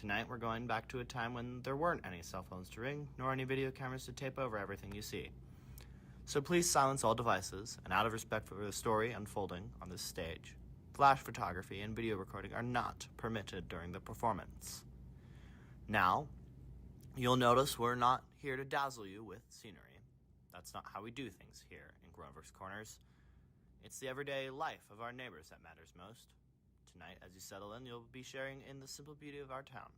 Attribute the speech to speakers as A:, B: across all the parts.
A: Tonight, we're going back to a time when there weren't any cell phones to ring, nor any video cameras to tape over everything you see. So please silence all devices, and out of respect for the story unfolding on this stage, flash photography and video recording are not permitted during the performance. Now, you'll notice we're not here to dazzle you with scenery. That's not how we do things here in Grover's Corners. It's the everyday life of our neighbors that matters most. Tonight, as you settle in, you'll be sharing in the simple beauty of our town,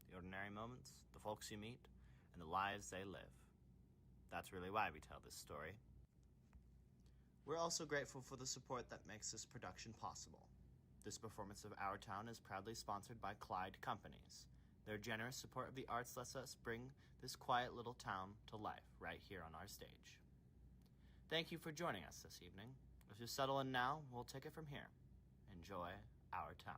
A: the ordinary moments, the folks you meet, and the lives they live. That's really why we tell this story. We're also grateful for the support that makes this production possible. This performance of Our Town is proudly sponsored by Clyde Companies. Their generous support of the arts lets us bring this quiet little town to life right here on our stage. Thank you for joining us this evening. If you settle in now, we'll take it from here. Enjoy Our Town.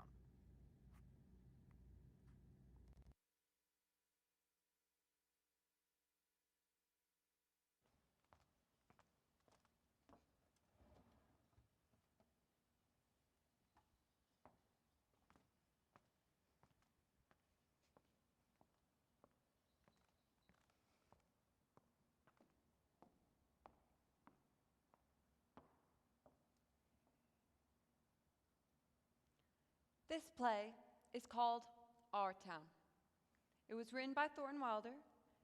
B: This play is called Our Town. It was written by Thornton Wilder,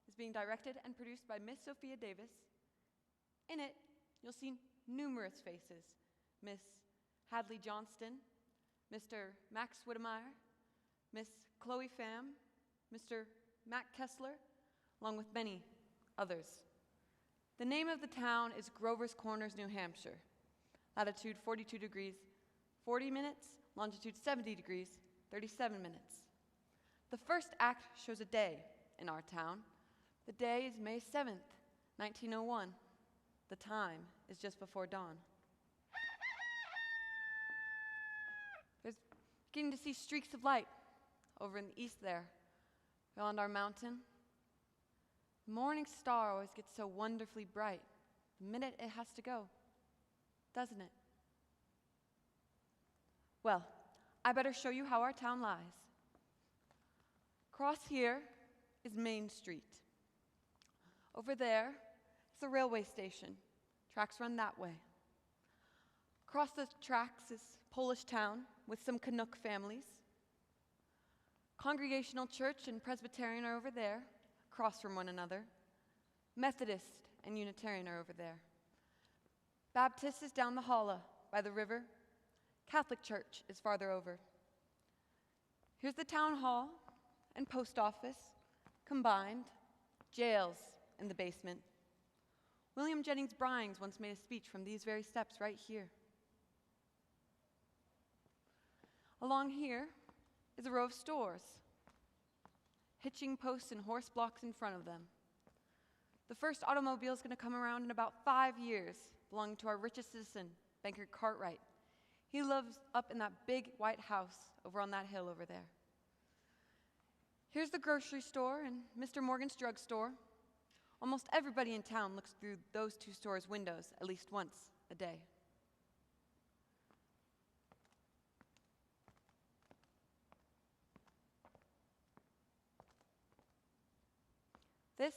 B: is being directed and produced by Miss Sophia Davis. In it, you'll see numerous faces: Miss Hadley Johnston, Mr. Max Whittemeyer, Miss Chloe Pham, Mr. Matt Kessler, along with many others. The name of the town is Grover's Corners, New Hampshire. Latitude 42 degrees, 40 minutes, longitude 70 degrees, 37 minutes. The first act shows a day in our town. The day is May 7th, 1901. The time is just before dawn. There's beginning to see streaks of light over in the east there, beyond our mountain. The morning star always gets so wonderfully bright the minute it has to go, doesn't it? Well, I better show you how our town lies. Across here is Main Street. Over there is the railway station. Tracks run that way. Across the tracks is Polish Town with some Canuck families. Congregational Church and Presbyterian are over there, across from one another. Methodist and Unitarian are over there. Baptist is down the holla by the river. Catholic Church is farther over. Here's the town hall and post office combined, jails in the basement. William Jennings Bryan once made a speech from these very steps right here. Along here is a row of stores, hitching posts and horse blocks in front of them. The first automobile is going to come around in about 5 years, belonging to our richest citizen, banker Cartwright. He lives up in that big white house over on that hill over there. Here's the grocery store and Mr. Morgan's drugstore. Almost everybody in town looks through those two stores' windows at least once a day. This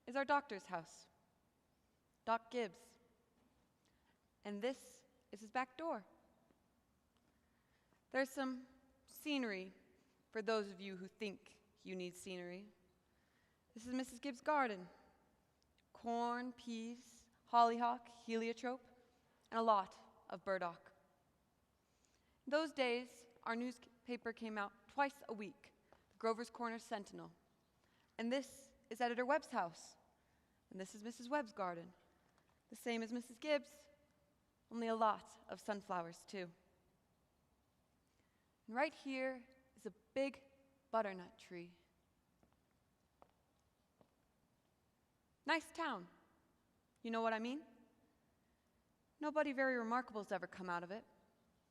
B: is our doctor's house, Doc Gibbs. And this is his back door. There's some scenery for those of you who think you need scenery. This is Mrs. Gibbs' garden. Corn, peas, hollyhock, heliotrope, and a lot of burdock. In those days, our newspaper came out twice a week, the Grover's Corners Sentinel. And this is Editor Webb's house. And this is Mrs. Webb's garden. The same as Mrs. Gibbs, only a lot of sunflowers too. And right here is a big butternut tree. Nice town. You know what I mean? Nobody very remarkable has ever come out of it,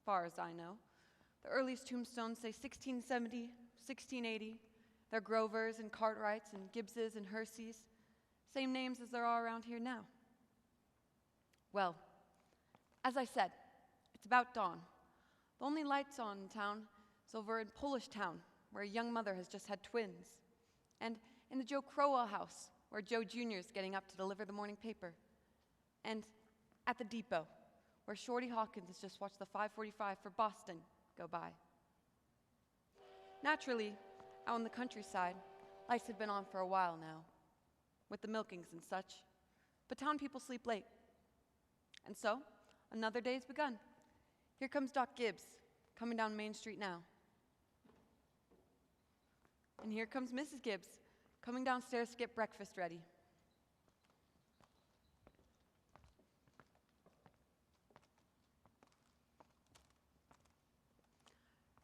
B: far as I know. The earliest tombstones say 1670, 1680. They're Grovers and Cartwrights and Gibbses and Herseys, same names as there are around here now. Well, as I said, it's about dawn. The only lights on in town is over in Polish Town, where a young mother has just had twins. And in the Joe Crowell house, where Joe Jr. is getting up to deliver the morning paper. And at the depot, where Shorty Hawkins has just watched the 5:45 for Boston go by. Naturally, out in the countryside, lights have been on for a while now, with the milkings and such, but town people sleep late. And so, another day's begun. Here comes Doc Gibbs, coming down Main Street now. And here comes Mrs. Gibbs, coming downstairs to get breakfast ready.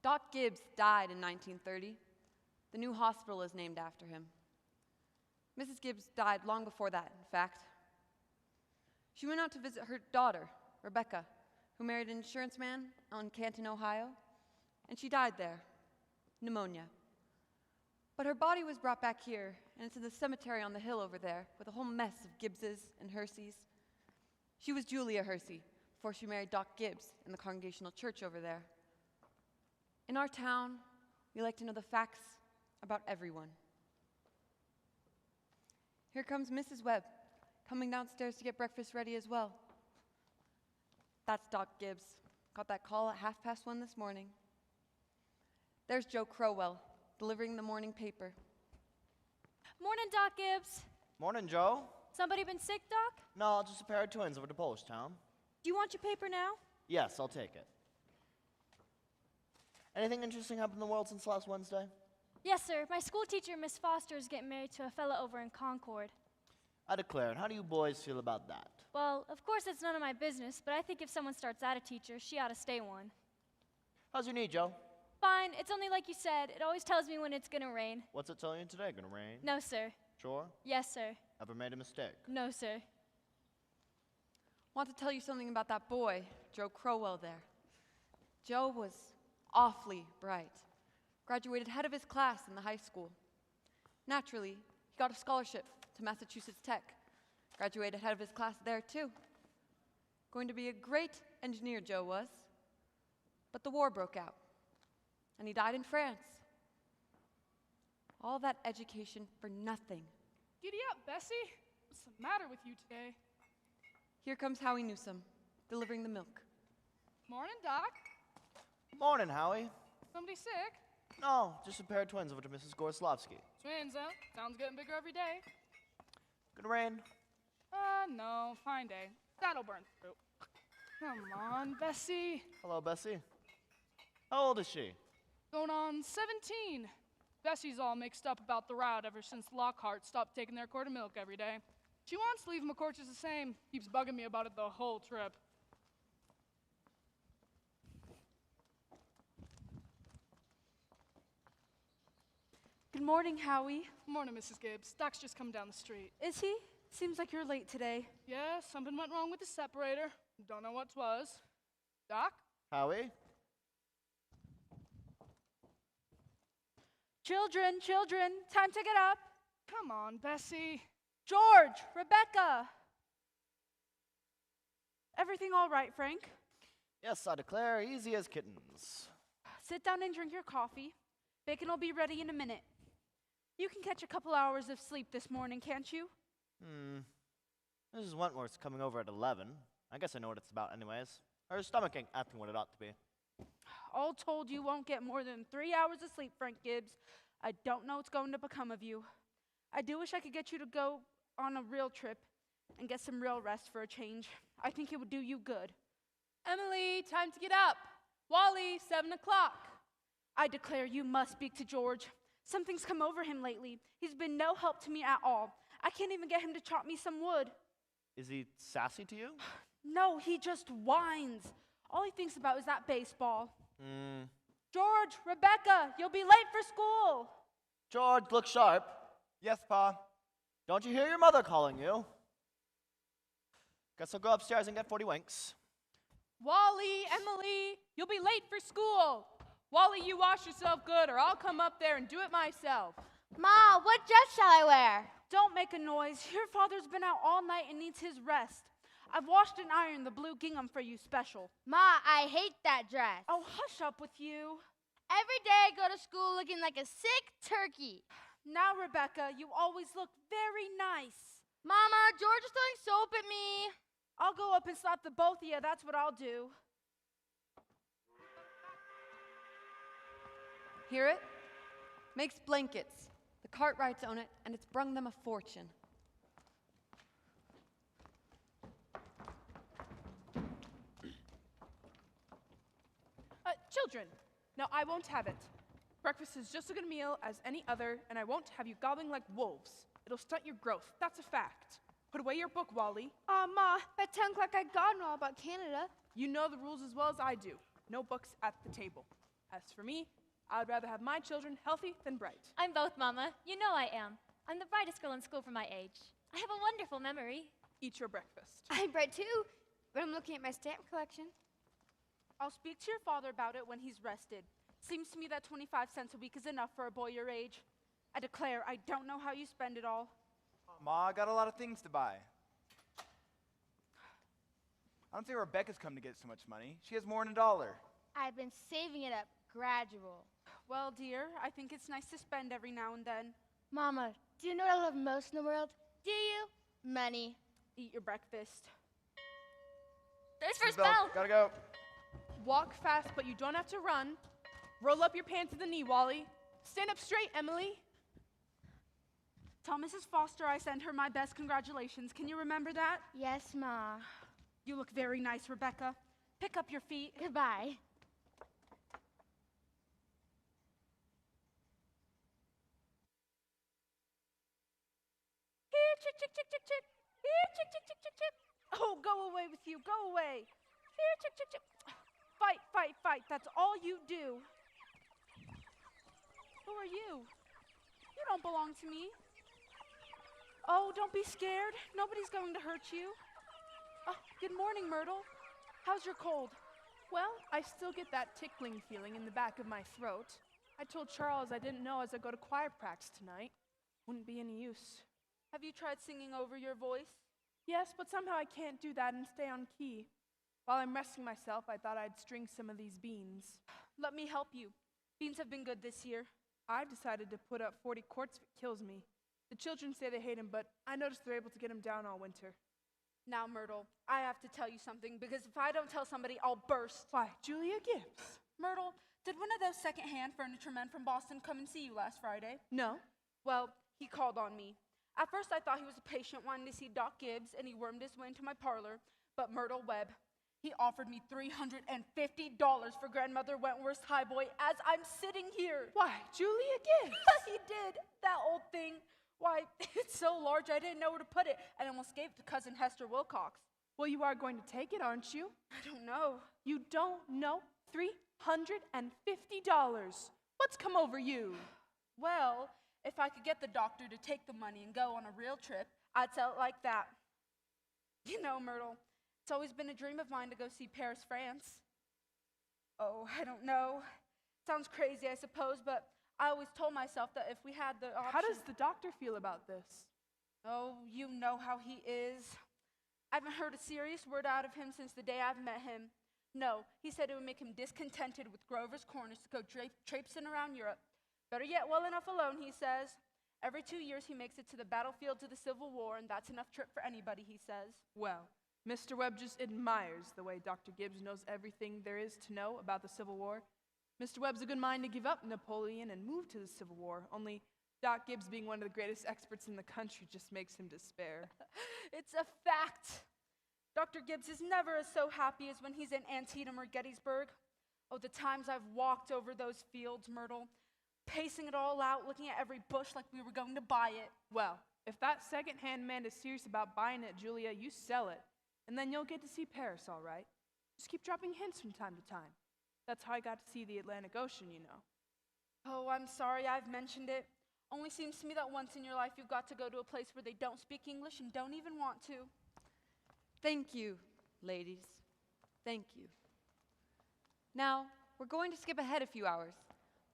B: Doc Gibbs died in 1930. The new hospital is named after him. Mrs. Gibbs died long before that, in fact. She went out to visit her daughter, Rebecca, who married an insurance man out in Canton, Ohio, and she died there, pneumonia. But her body was brought back here, and it's in the cemetery on the hill over there, with a whole mess of Gibbses and Herseys. She was Julia Hersey before she married Doc Gibbs in the Congregational Church over there. In our town, we like to know the facts about everyone. Here comes Mrs. Webb, coming downstairs to get breakfast ready as well. That's Doc Gibbs. Got that call at 1:30 this morning. There's Joe Crowell, delivering the morning paper.
C: Morning, Doc Gibbs.
A: Morning, Joe.
C: Somebody been sick, Doc?
A: No, just a pair of twins over to Polish Town.
C: Do you want your paper now?
A: Yes, I'll take it. Anything interesting happened in the world since last Wednesday?
C: Yes, sir. My school teacher, Miss Foster, is getting married to a fella over in Concord.
A: I declare, and how do you boys feel about that?
C: Well, of course it's none of my business, but I think if someone starts out a teacher, she ought to stay one.
A: How's your knee, Joe?
C: Fine. It's only like you said. It always tells me when it's gonna rain.
A: What's it telling you today? Gonna rain?
C: No, sir.
A: Sure?
C: Yes, sir.
A: Ever made a mistake?
C: No, sir.
B: Want to tell you something about that boy, Joe Crowell there. Joe was awfully bright. Graduated head of his class in the high school. Naturally, he got a scholarship to Massachusetts Tech. Graduated head of his class there too. Going to be a great engineer, Joe was. But the war broke out, and he died in France. All that education for nothing.
D: Giddy up, Bessie. What's the matter with you today?
B: Here comes Howie Newsom, delivering the milk.
D: Morning, Doc.
A: Morning, Howie.
D: Somebody sick?
A: No, just a pair of twins over to Mrs. Goroslavsky.
D: Twins, huh? Town's getting bigger every day.
A: Gonna rain?
D: No. Fine day. That'll burn through. Come on, Bessie.
A: Hello, Bessie. How old is she?
D: Going on 17. Bessie's all mixed up about the route ever since Lockhart stopped taking their quart of milk every day. She wants to leave McCourt just the same. Keeps bugging me about it the whole trip.
E: Good morning, Howie.
D: Morning, Mrs. Gibbs. Doc's just come down the street.
E: Is he? Seems like you're late today.
D: Yeah, something went wrong with the separator. Don't know what 'twas. Doc?
A: Howie?
E: Children, time to get up.
D: Come on, Bessie.
E: George, Rebecca. Everything all right, Frank?
A: Yes, I declare, easy as kittens.
E: Sit down and drink your coffee. Bacon will be ready in a minute. You can catch a couple hours of sleep this morning, can't you?
A: Mrs. Wentworth's coming over at 11. I guess I know what it's about anyways. Her stomach ain't acting what it ought to be.
E: All told, you won't get more than 3 hours of sleep, Frank Gibbs. I don't know what's going to become of you. I do wish I could get you to go on a real trip and get some real rest for a change. I think it would do you good.
F: Emily, time to get up. Wally, 7 o'clock.
E: I declare you must speak to George. Something's come over him lately. He's been no help to me at all. I can't even get him to chop me some wood.
A: Is he sassy to you?
E: No, he just whines. All he thinks about is that baseball.
A: Hmm.
E: George, Rebecca, you'll be late for school.
A: George, look sharp. Yes, Pa. Don't you hear your mother calling you? Guess I'll go upstairs and get 40 winks.
F: Wally, Emily, you'll be late for school. Wally, you wash yourself good or I'll come up there and do it myself.
G: Ma, what dress shall I wear?
E: Don't make a noise. Your father's been out all night and needs his rest. I've washed and ironed the blue gingham for you special.
G: Ma, I hate that dress.
E: Oh, hush up with you.
G: Every day I go to school looking like a sick turkey.
E: Now, Rebecca, you always look very nice.
G: Mama, George is throwing soap at me.
E: I'll go up and slap the both of you. That's what I'll do.
B: Hear it? Makes blankets. The Cartwrights own it, and it's brung them a fortune.
F: Children, no, I won't have it. Breakfast is just as good a meal as any other, and I won't have you gobbling like wolves. It'll stunt your growth. That's a fact. Put away your book, Wally.
G: Ma, that sounds like I got all about Canada.
F: You know the rules as well as I do. No books at the table. As for me, I'd rather have my children healthy than bright.
C: I'm both, Mama. You know I am. I'm the brightest girl in school for my age. I have a wonderful memory.
F: Eat your breakfast.
G: I'm bright too, but I'm looking at my stamp collection.
E: I'll speak to your father about it when he's rested. Seems to me that 25 cents a week is enough for a boy your age. I declare, I don't know how you spend it all.
H: Ma, I got a lot of things to buy. I don't think Rebecca's come to get so much money. She has more than $1.
G: I've been saving it up gradual.
E: Well, dear, I think it's nice to spend every now and then.
G: Mama, do you know what I love most in the world? Do you? Money.
E: Eat your breakfast.
C: There's first
H: Bell,
C: bell.
H: gotta go.
F: Walk fast, but you don't have to run. Roll up your pants to the knee, Wally. Stand up straight, Emily.
E: Tell Mrs. Foster I send her my best congratulations. Can you remember that?
G: Yes, Ma.
E: You look very nice, Rebecca. Pick up your feet.
G: Goodbye.
E: Here, chick, chick, chick, chick, chick. Here, chick, chick, chick, chick, chick. Oh, go away with you. Go away. Here, chick, chick, chick. Fight, fight, fight. That's all you do. Who are you? You don't belong to me. Oh, don't be scared. Nobody's going to hurt you. Oh, good morning, Myrtle. How's your cold?
F: Well, I still get that tickling feeling in the back of my throat. I told Charles I didn't know as I go to choir practice tonight. Wouldn't be any use.
E: Have you tried singing over your voice?
F: Yes, but somehow I can't do that and stay on key. While I'm resting myself, I thought I'd string some of these beans.
E: Let me help you. Beans have been good this year.
F: I've decided to put up 40 quarts if it kills me. The children say they hate him, but I noticed they're able to get him down all winter.
E: Now, Myrtle, I have to tell you something, because if I don't tell somebody, I'll burst.
F: Why, Julia Gibbs.
E: Myrtle, did one of those second-hand furniture men from Boston come and see you last Friday?
F: No.
E: Well, he called on me. At first, I thought he was a patient wanting to see Doc Gibbs, and he wormed his way into my parlor. But Myrtle Webb, he offered me $350 for Grandmother Wentworth's highboy as I'm sitting here.
F: Why, Julia Gibbs?
E: He did. That old thing. Why, it's so large I didn't know where to put it, and almost gave it to Cousin Hester Wilcox.
F: Well, you are going to take it, aren't you?
E: I don't know.
F: You don't know? $350. What's come over you?
E: Well, if I could get the doctor to take the money and go on a real trip, I'd sell it like that. You know, Myrtle, it's always been a dream of mine to go see Paris, France. Oh, I don't know. Sounds crazy, I suppose, but I always told myself that if we had the option...
F: How does the doctor feel about this?
E: Oh, you know how he is. I haven't heard a serious word out of him since the day I've met him. No, he said it would make him discontented with Grover's Corners to go traipsing around Europe. Better yet, well enough alone, he says. Every 2 years he makes it to the battlefields of the Civil War, and that's enough trip for anybody, he says.
F: Well, Mr. Webb just admires the way Dr. Gibbs knows everything there is to know about the Civil War. Mr. Webb's a good mind to give up Napoleon and move to the Civil War, only Doc Gibbs being one of the greatest experts in the country just makes him despair.
E: It's a fact. Dr. Gibbs is never so happy as when he's in Antietam or Gettysburg. Oh, the times I've walked over those fields, Myrtle, pacing it all out, looking at every bush like we were going to buy it.
F: Well, if that second-hand man is serious about buying it, Julia, you sell it, and then you'll get to see Paris, all right? Just keep dropping hints from time to time. That's how I got to see the Atlantic Ocean, you know.
E: Oh, I'm sorry I've mentioned it. Only seems to me that once in your life you've got to go to a place where they don't speak English and don't even want to.
B: Thank you, ladies. Thank you. Now, we're going to skip ahead a few hours,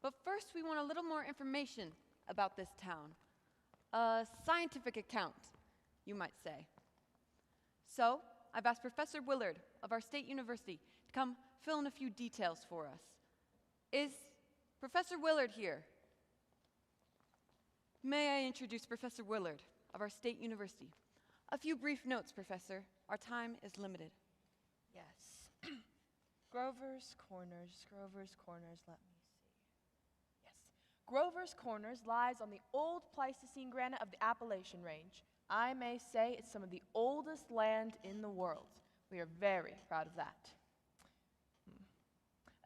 B: but first we want a little more information about this town. A scientific account, you might say. So, I've asked Professor Willard of our state university to come fill in a few details for us. Is Professor Willard here. May I introduce Professor Willard of our state university? A few brief notes, Professor. Our time is limited.
I: Yes. Grover's Corners, let me see. Yes. Grover's Corners lies on the old Pleistocene granite of the Appalachian Range. I may say it's some of the oldest land in the world. We are very proud of that.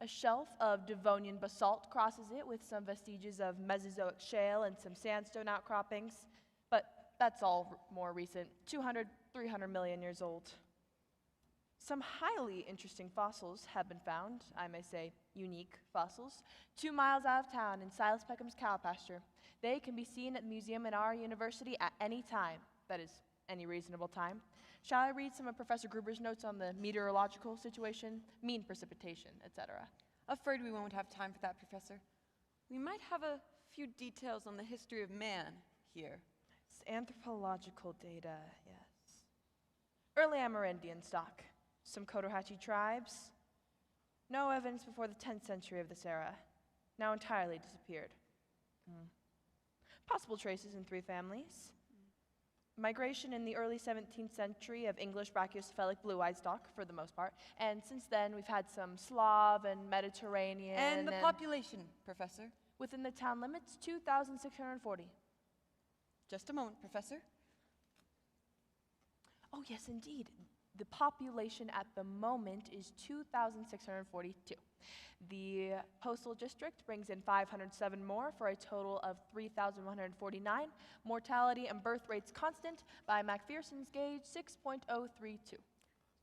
I: A shelf of Devonian basalt crosses it with some vestiges of Mesozoic shale and some sandstone outcroppings, but that's all more recent, 200, 300 million years old. Some highly interesting fossils have been found, I may say unique fossils, 2 miles out of town in Silas Peckham's cow pasture. They can be seen at the museum in our university at any time, that is, any reasonable time. Shall I read some of Professor Gruber's notes on the meteorological situation, mean precipitation, etc.?
B: Afraid we won't have time for that, Professor. We might have a few details on the history of man here.
I: It's anthropological data, yes. Early Amerindian stock, some Cotahuasi tribes. No evidence before the 10th century of this era, now entirely disappeared. Possible traces in 3 families. Migration in the early 17th century of English brachiocephalic blue-eyed stock, for the most part, and since then we've had some Slav and Mediterranean.
B: And the population, Professor?
I: Within the town limits, 2,640.
B: Just a moment, Professor.
I: Oh, yes, indeed. The population at the moment is 2,642. The postal district brings in 507 more for a total of 3,149. Mortality and birth rates constant by McPherson's gauge 6.032.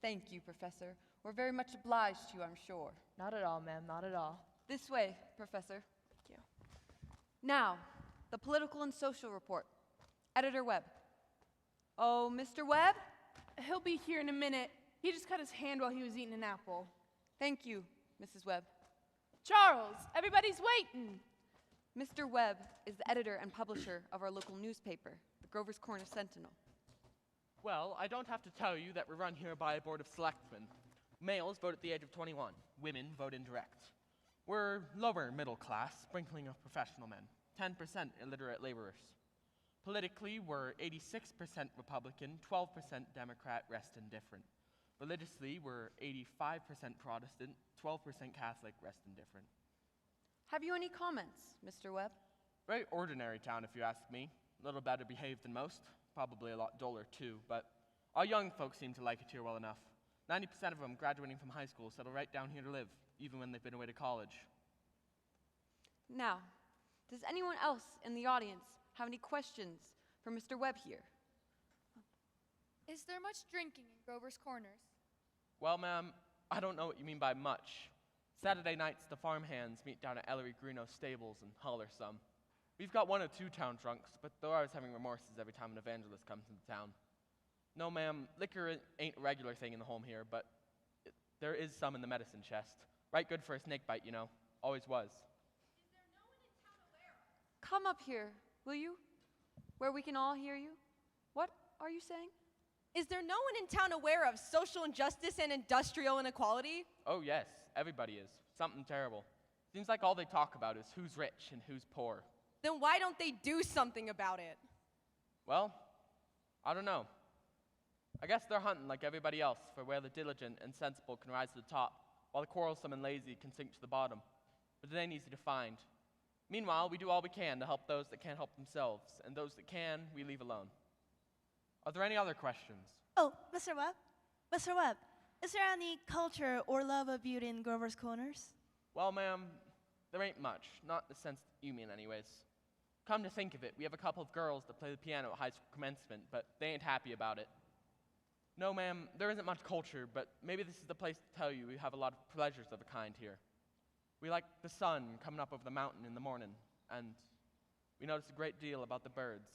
B: Thank you, Professor. We're very much obliged to you, I'm sure.
I: Not at all, ma'am, not at all.
B: This way, Professor.
I: Thank you.
B: Now, the political and social report. Editor Webb. Oh, Mr. Webb?
F: He'll be here in a minute. He just cut his hand while he was eating an apple.
B: Thank you, Mrs. Webb.
F: Charles, everybody's waiting.
B: Mr. Webb is the editor and publisher of our local newspaper, the Grover's Corner Sentinel.
J: Well, I don't have to tell you that we're run here by a board of selectmen. Males vote at the age of 21. Women vote indirect. We're lower middle class, sprinkling of professional men. 10% illiterate laborers. Politically, we're 86% Republican, 12% Democrat, rest indifferent. Religiously, we're 85% Protestant, 12% Catholic, rest indifferent.
B: Have you any comments, Mr. Webb?
J: Very ordinary town, if you ask me. A little better behaved than most. Probably a lot duller, too. But our young folks seem to like it here well enough. 90% of them graduating from high school settle right down here to live, even when they've been away to college.
B: Now, does anyone else in the audience have any questions for Mr. Webb here?
K: Is there much drinking in Grover's Corners?
J: Well, ma'am, I don't know what you mean by much. Saturday nights, the farmhands meet down at Ellery Greenough stables and holler some. We've got 1 or 2 town drunks, but they're always having remorses every time an evangelist comes into town. No, ma'am, liquor ain't a regular thing in the home here, but there is some in the medicine chest. Right good for a snake bite, you know. Always was.
K: Is there no one in town aware of?
B: Come up here, will you? Where we can all hear you. What are you saying?
L: Is there no one in town aware of social injustice and industrial inequality?
J: Oh, yes, everybody is. Something terrible. Seems like all they talk about is who's rich and who's poor.
L: Then why don't they do something about it?
J: Well, I don't know. I guess they're hunting like everybody else for where the diligent and sensible can rise to the top, while the quarrelsome and lazy can sink to the bottom. But it ain't easy to find. Meanwhile, we do all we can to help those that can't help themselves, and those that can, we leave alone. Are there any other questions?
M: Oh, Mr. Webb? Mr. Webb, is there any culture or love of beauty in Grover's Corners?
J: Well, ma'am, there ain't much. Not in the sense that you mean anyways. Come to think of it, we have a couple of girls that play the piano at high school commencement, but they ain't happy about it. No, ma'am, there isn't much culture, but maybe this is the place to tell you we have a lot of pleasures of a kind here. We like the sun coming up over the mountain in the morning, and we notice a great deal about the birds.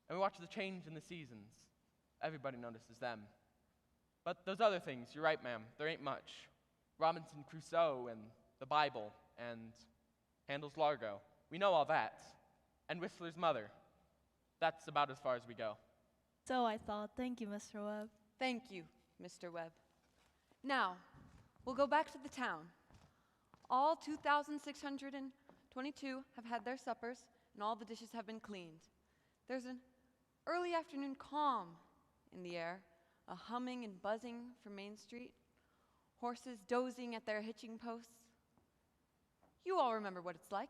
J: And we watch the change in the seasons. Everybody notices them. But those other things, you're right, ma'am, there ain't much. Robinson Crusoe and the Bible and Handel's Largo. We know all that. And Whistler's Mother. That's about as far as we go.
M: So I thought. Thank you, Mr. Webb.
B: Thank you, Mr. Webb. Now, we'll go back to the town. All 2,600 and 22 have had their suppers, and all the dishes have been cleaned. There's an early afternoon calm in the air, a humming and buzzing from Main Street, horses dozing at their hitching posts. You all remember what it's like.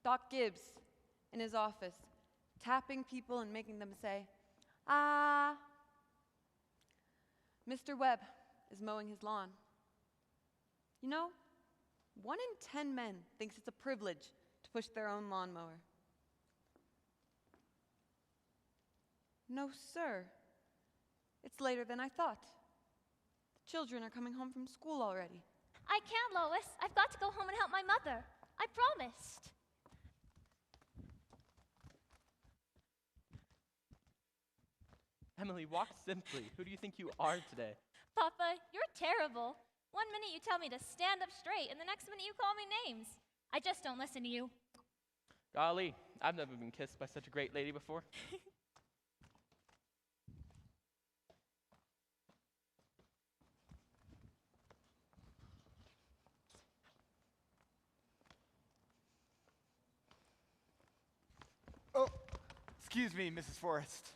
B: Doc Gibbs in his office, tapping people and making them say, "Ah." Mr. Webb is mowing his lawn. You know, 1 in 10 men thinks it's a privilege to push their own lawnmower. No, sir. It's later than I thought. The children are coming home from school already.
C: I can't, Lois. I've got to go home and help my mother. I promised.
J: Emily, walk simply. Who do you think you are today?
C: Papa, you're terrible. One minute you tell me to stand up straight, and the next minute you call me names. I just don't listen to you.
J: Golly, I've never been kissed by such a great lady before.
H: Oh, excuse me, Mrs. Forrest.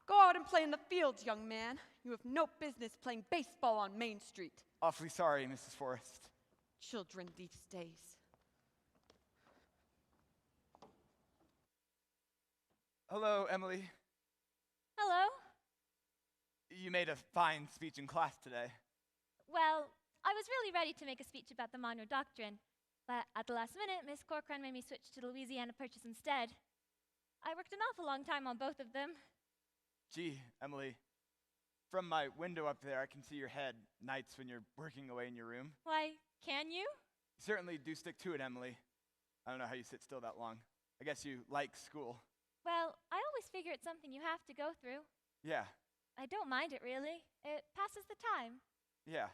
B: Go out and play in the fields, young man. You have no business playing baseball on Main Street.
H: Awfully sorry, Mrs. Forrest.
B: Children these days.
H: Hello, Emily.
C: Hello?
H: You made a fine speech in class today.
C: Well, I was really ready to make a speech about the Monroe Doctrine, but at the last minute, Miss Corcoran made me switch to the Louisiana Purchase instead. I worked an awful long time on both of them.
H: Gee, Emily, from my window up there, I can see your head nights when you're working away in your room.
C: Why, can you?
H: You certainly do stick to it, Emily. I don't know how you sit still that long. I guess you like school.
C: Well, I always figure it's something you have to go through.
H: Yeah,
C: I don't mind it, really. It passes the time.
H: yeah.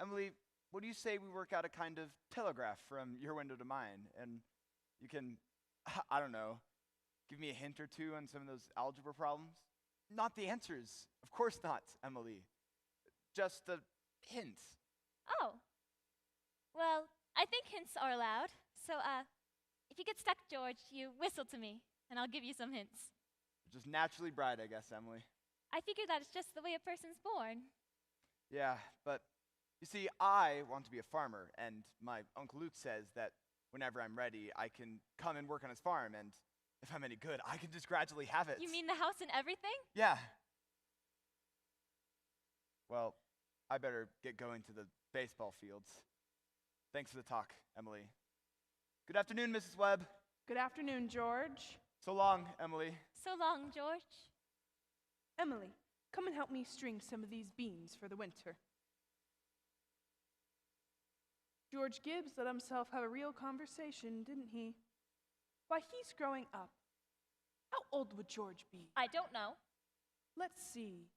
H: Emily, what do you say we work out a kind of telegraph from your window to mine? And you can, I don't know, give me a hint or two on some of those algebra problems? Not the answers. Of course not, Emily. Just the hints.
C: Oh. Well, I think hints are allowed. So, if you get stuck, George, you whistle to me, and I'll give you some hints.
H: You're just naturally bright, I guess, Emily.
C: I figure that it's just the way a person's born.
H: Yeah, but you see, I want to be a farmer, and my Uncle Luke says that whenever I'm ready, I can come and work on his farm, and if I'm any good, I can just gradually have it.
C: You mean the house and everything?
H: Yeah. Well, I better get going to the baseball fields. Thanks for the talk, Emily. Good afternoon, Mrs. Webb.
F: Good afternoon, George.
H: So long, Emily.
C: So long, George.
F: Emily, come and help me string some of these beans for the winter. George Gibbs let himself have a real conversation, didn't he? Why, he's growing up. How old would George be?
C: I don't know.
F: Let's see.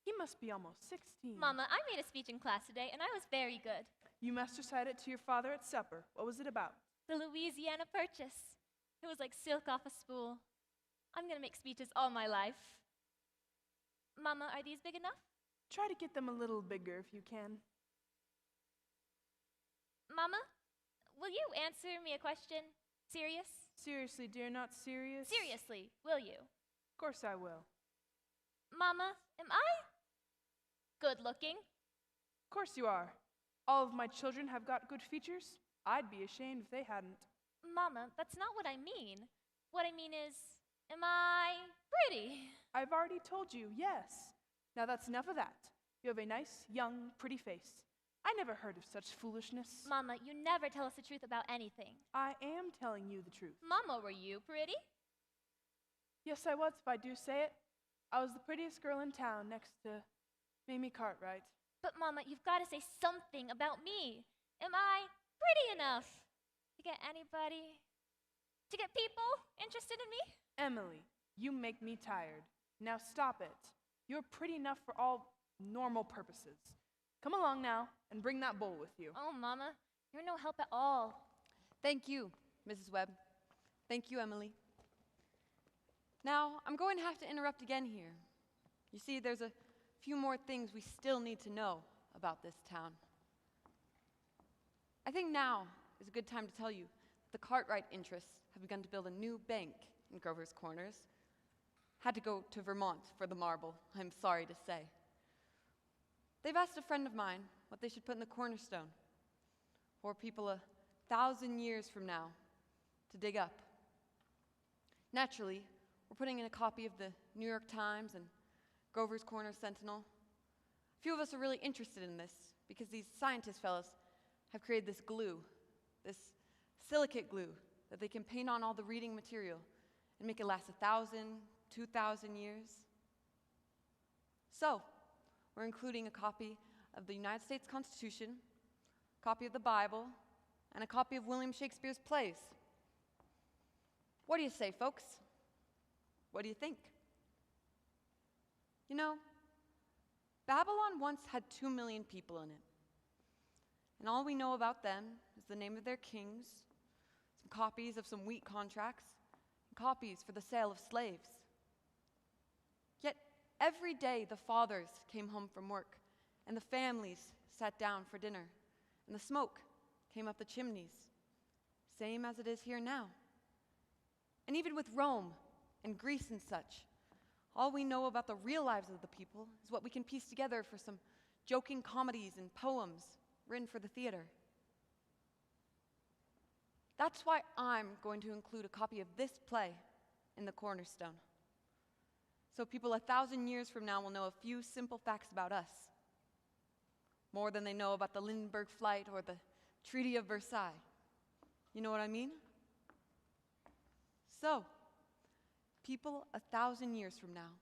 F: He must be almost 16.
C: Mama, I made a speech in class today, and I was very good.
F: You must recite it to your father at supper. What was it about?
C: The Louisiana Purchase. It was like silk off a spool. I'm going to make speeches all my life. Mama, are these big enough?
F: Try to get them a little bigger if you can.
C: Mama, will you answer me a question? Serious?
F: Seriously, dear, not serious?
C: Seriously, will you?
F: Of course I will.
C: Mama, am I good looking?
F: Of course you are. All of my children have got good features. I'd be ashamed if they hadn't.
C: Mama, that's not what I mean. What I mean is, am I pretty?
F: I've already told you, yes. Now that's enough of that. You have a nice, young, pretty face. I never heard of such foolishness.
C: Mama, you never tell us the truth about anything.
F: I am telling you the truth.
C: Mama, were you pretty?
F: Yes, I was, if I do say it. I was the prettiest girl in town next to Mamie Cartwright.
C: But Mama, you've got to say something about me. Am I pretty enough to get anybody, to get people interested in me?
F: Emily, you make me tired. Now stop it. You're pretty enough for all normal purposes. Come along now and bring that bowl with you.
C: Oh, Mama, you're no help at all.
B: Thank you, Mrs. Webb. Thank you, Emily. Now, I'm going to have to interrupt again here. You see, there's a few more things we still need to know about this town. I think now is a good time to tell you that the Cartwright interests have begun to build a new bank in Grover's Corners. Had to go to Vermont for the marble, I'm sorry to say. They've asked a friend of mine what they should put in the cornerstone for people 1,000 years from now to dig up. Naturally, we're putting in a copy of the New York Times and Grover's Corner Sentinel. A few of us are really interested in this because these scientist fellows have created this glue, this silicate glue that they can paint on all the reading material and make it last 1,000, 2,000 years. So, we're including a copy of the United States Constitution, a copy of the Bible, and a copy of William Shakespeare's plays. What do you say, folks? What do you think? You know, Babylon once had 2 million people in it. And all we know about them is the name of their kings, some copies of some wheat contracts, and copies for the sale of slaves. Yet every day the fathers came home from work, and the families sat down for dinner, and the smoke came up the chimneys, same as it is here now. And even with Rome and Greece and such, all we know about the real lives of the people is what we can piece together for some joking comedies and poems written for the theater. That's why I'm going to include a copy of this play in the cornerstone, so people 1,000 years from now will know a few simple facts about us, more than they know about the Lindbergh Flight or the Treaty of Versailles. You know what I mean? So, people 1,000 years from now,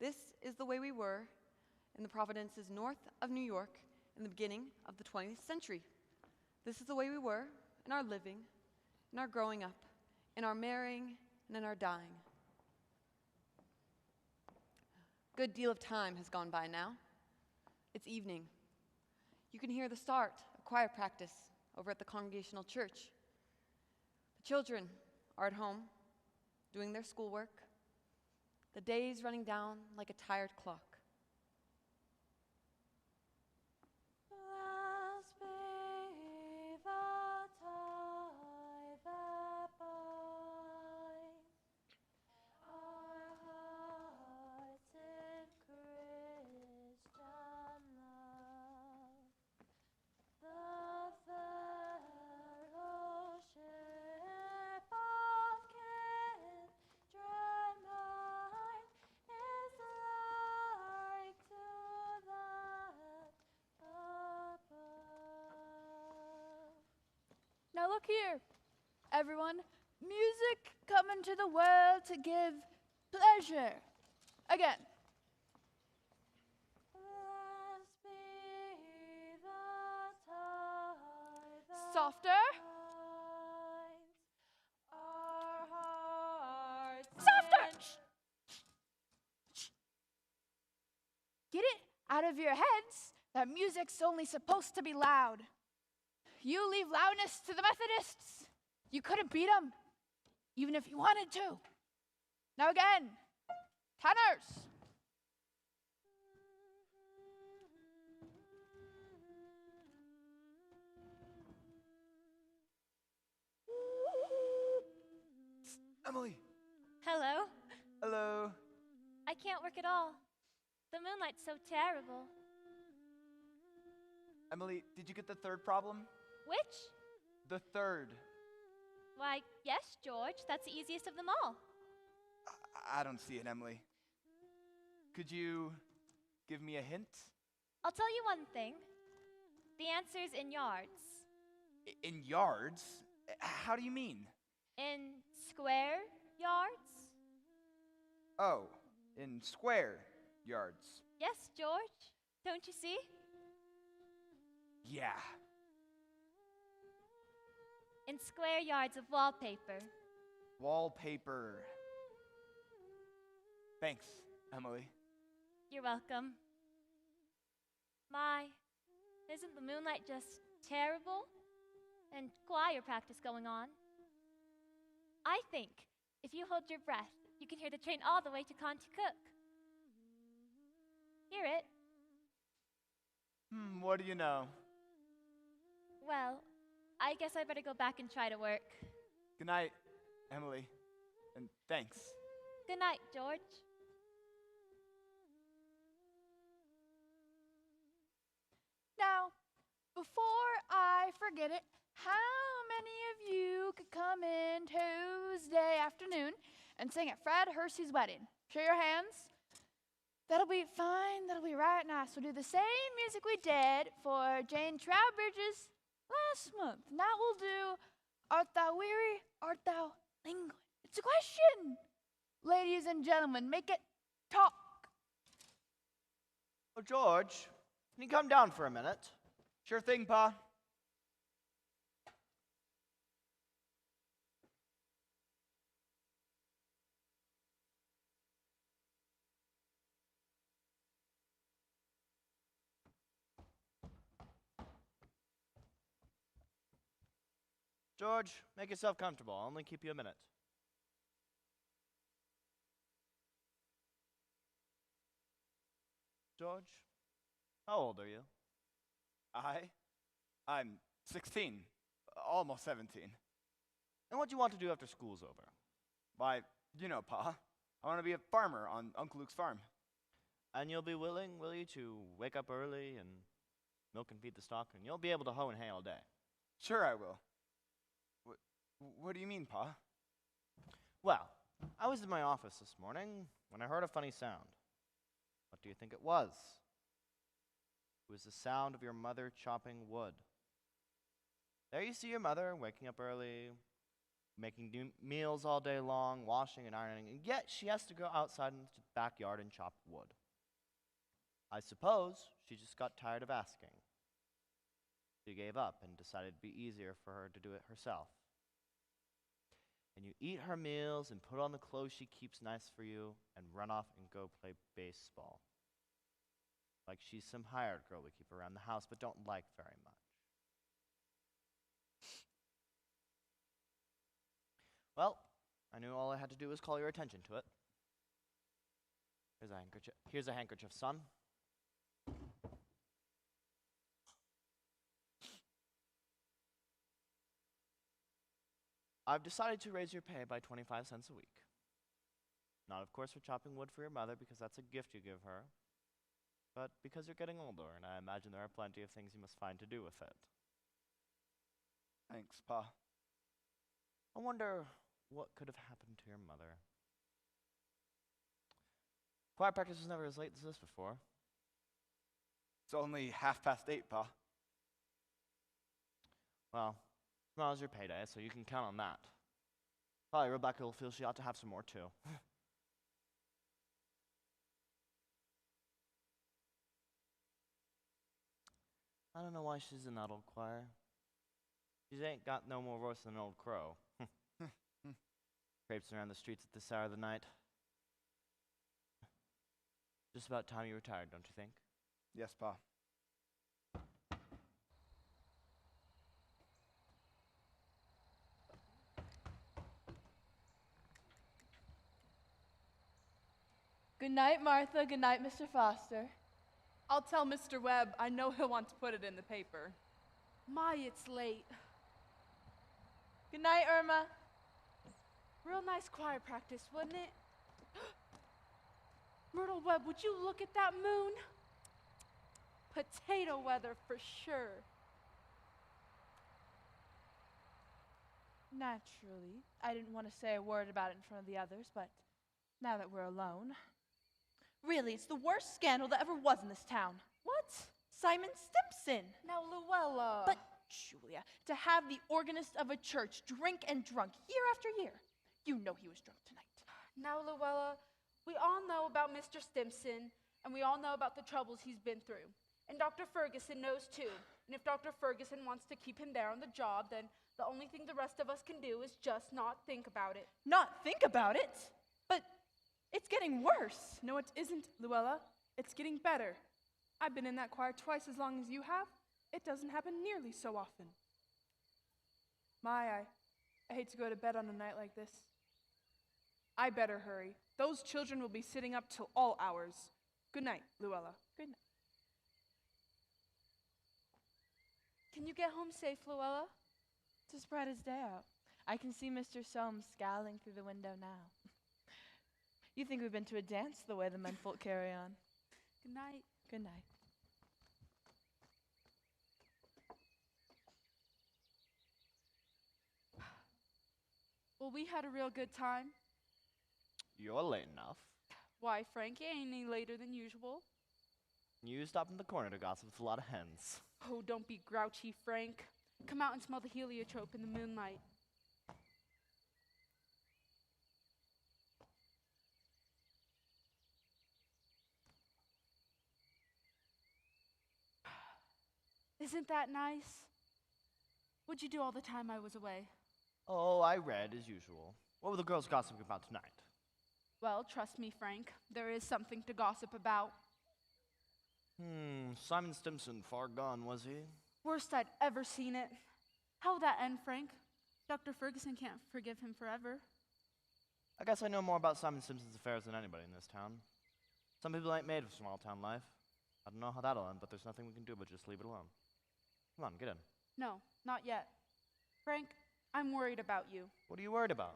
B: this is the way we were in the provinces north of New York in the beginning of the 20th century. This is the way we were in our living, in our growing up, in our marrying, and in our dying. A good deal of time has gone by now. It's evening. You can hear the start of choir practice over at the Congregational Church. The children are at home, doing their schoolwork. The day's running down like a tired clock.
C: Blessed be the tie that binds our hearts in Christian love. The fellowship of kindred mind is like to that above.
E: Now look here, everyone. Music come into the world to give pleasure. Again.
C: Blessed be the tie that
E: Softer.
C: binds our hearts
E: Softer.
C: in
E: Get it out of your heads that music's only supposed to be loud. You leave loudness to the Methodists. You couldn't beat them, even if you wanted to. Now again, tenors.
H: Emily.
C: Hello?
H: Hello.
C: I can't work at all. The moonlight's so terrible.
H: Emily, did you get the third problem?
C: Which?
H: The third.
C: Why, yes, George. That's the easiest of them all.
H: I don't see it, Emily. Could you give me a hint?
C: I'll tell you one thing. The answer's in yards.
H: In yards? How do you mean?
C: In square yards?
H: Oh, in square yards.
C: Yes, George. Don't you see?
H: Yeah.
C: In square yards of wallpaper.
H: Wallpaper. Thanks, Emily.
C: You're welcome. My, isn't the moonlight just terrible? And choir practice going on. I think if you hold your breath, you can hear the train all the way to Cook. Hear it?
H: What do you know?
C: Well, I guess I better go back and try to work.
H: Good night, Emily. And thanks.
C: Good night, George.
K: Now, before I forget it, how many of you could come in Tuesday afternoon and sing at Fred Hersey's wedding? Show your hands. That'll be fine. That'll be right nice. We'll do the same music we did for Jane Trowbridge's last month. Now we'll do Art Thou Weary, Art Thou Languid? It's a question. Ladies and gentlemen, make it talk.
A: Oh, George, can you come down for a minute?
H: Sure thing, Pa.
A: George, make yourself comfortable. I'll only keep you a minute. George, how old are you?
H: I'm 16, almost 17.
A: And what do you want to do after school's over?
H: Why, you know, Pa, I want to be a farmer on Uncle Luke's farm.
A: And you'll be willing, will you, to wake up early and milk and feed the stock, and you'll be able to hoe and hay all day?
H: Sure I will. What do you mean, Pa?
A: Well, I was in my office this morning when I heard a funny sound. What do you think it was? It was the sound of your mother chopping wood. There you see your mother waking up early, making meals all day long, washing and ironing, and yet she has to go outside into the backyard and chop wood. I suppose she just got tired of asking. She gave up and decided it'd be easier for her to do it herself. And you eat her meals and put on the clothes she keeps nice for you and run off and go play baseball. Like she's some hired girl we keep around the house but don't like very much. Well, I knew all I had to do was call your attention to it. Here's a handkerchief. Here's a handkerchief, son. I've decided to raise your pay by 25 cents a week. Not, of course, for chopping wood for your mother, because that's a gift you give her, but because you're getting older, and I imagine there are plenty of things you must find to do with it.
H: Thanks, Pa.
A: I wonder what could have happened to your mother. Choir practice was never as late as this before.
H: It's only 8:30, Pa.
A: Well, tomorrow's your payday, so you can count on that. Probably Rebecca will feel she ought to have some more, too. I don't know why she's in that old choir. She ain't got no more voice than an old crow. Traipsing around the streets at this hour of the night. Just about time you retired, don't you think?
H: Yes, Pa.
I: Good night, Martha. Good night, Mr. Foster.
F: I'll tell Mr. Webb. I know he'll want to put it in the paper.
E: My, it's late.
I: Good night, Irma.
E: Real nice choir practice, wasn't it? Myrtle Webb, would you look at that moon? Potato weather for sure.
I: Naturally, I didn't want to say a word about it in front of the others, but now that we're alone. Really, it's the worst scandal that ever was in this town. What? Simon Stimpson.
E: Now, Luella.
I: But, Julia, to have the organist of a church drink and drunk year after year. You know he was drunk tonight.
E: Now, Luella, we all know about Mr. Stimpson, and we all know about the troubles he's been through. And Dr. Ferguson knows too. And if Dr. Ferguson wants to keep him there on the job, then the only thing the rest of us can do is just not think about it.
I: Not think about it? But it's getting worse.
F: No, it isn't, Luella. It's getting better. I've been in that choir twice as long as you have. It doesn't happen nearly so often. I hate to go to bed on a night like this. I better hurry. Those children will be sitting up till all hours. Good night, Luella.
I: Good night.
E: Can you get home safe, Luella?
I: It's as bright as day out. I can see Mr. Soames scowling through the window now. You think we've been to a dance the way the menfolk carry on.
E: Good night.
I: Good night.
E: Well, we had a real good time.
A: You're late enough.
E: Why, Frank, you ain't any later than usual.
A: You stopped in the corner to gossip with a lot of hens.
E: Oh, don't be grouchy, Frank. Come out and smell the heliotrope in the moonlight. Isn't that nice? What'd you do all the time I was away?
A: Oh, I read as usual. What were the girls gossiping about tonight?
E: Well, trust me, Frank, there is something to gossip about.
A: Simon Stimson, far gone, was he?
E: Worst I'd ever seen it. How will that end, Frank? Dr. Ferguson can't forgive him forever.
A: I guess I know more about Simon Stimson's affairs than anybody in this town. Some people ain't made of small town life. I don't know how that'll end, but there's nothing we can do but just leave it alone. Come on, get in.
E: No, not yet. Frank, I'm worried about you.
A: What are you worried about?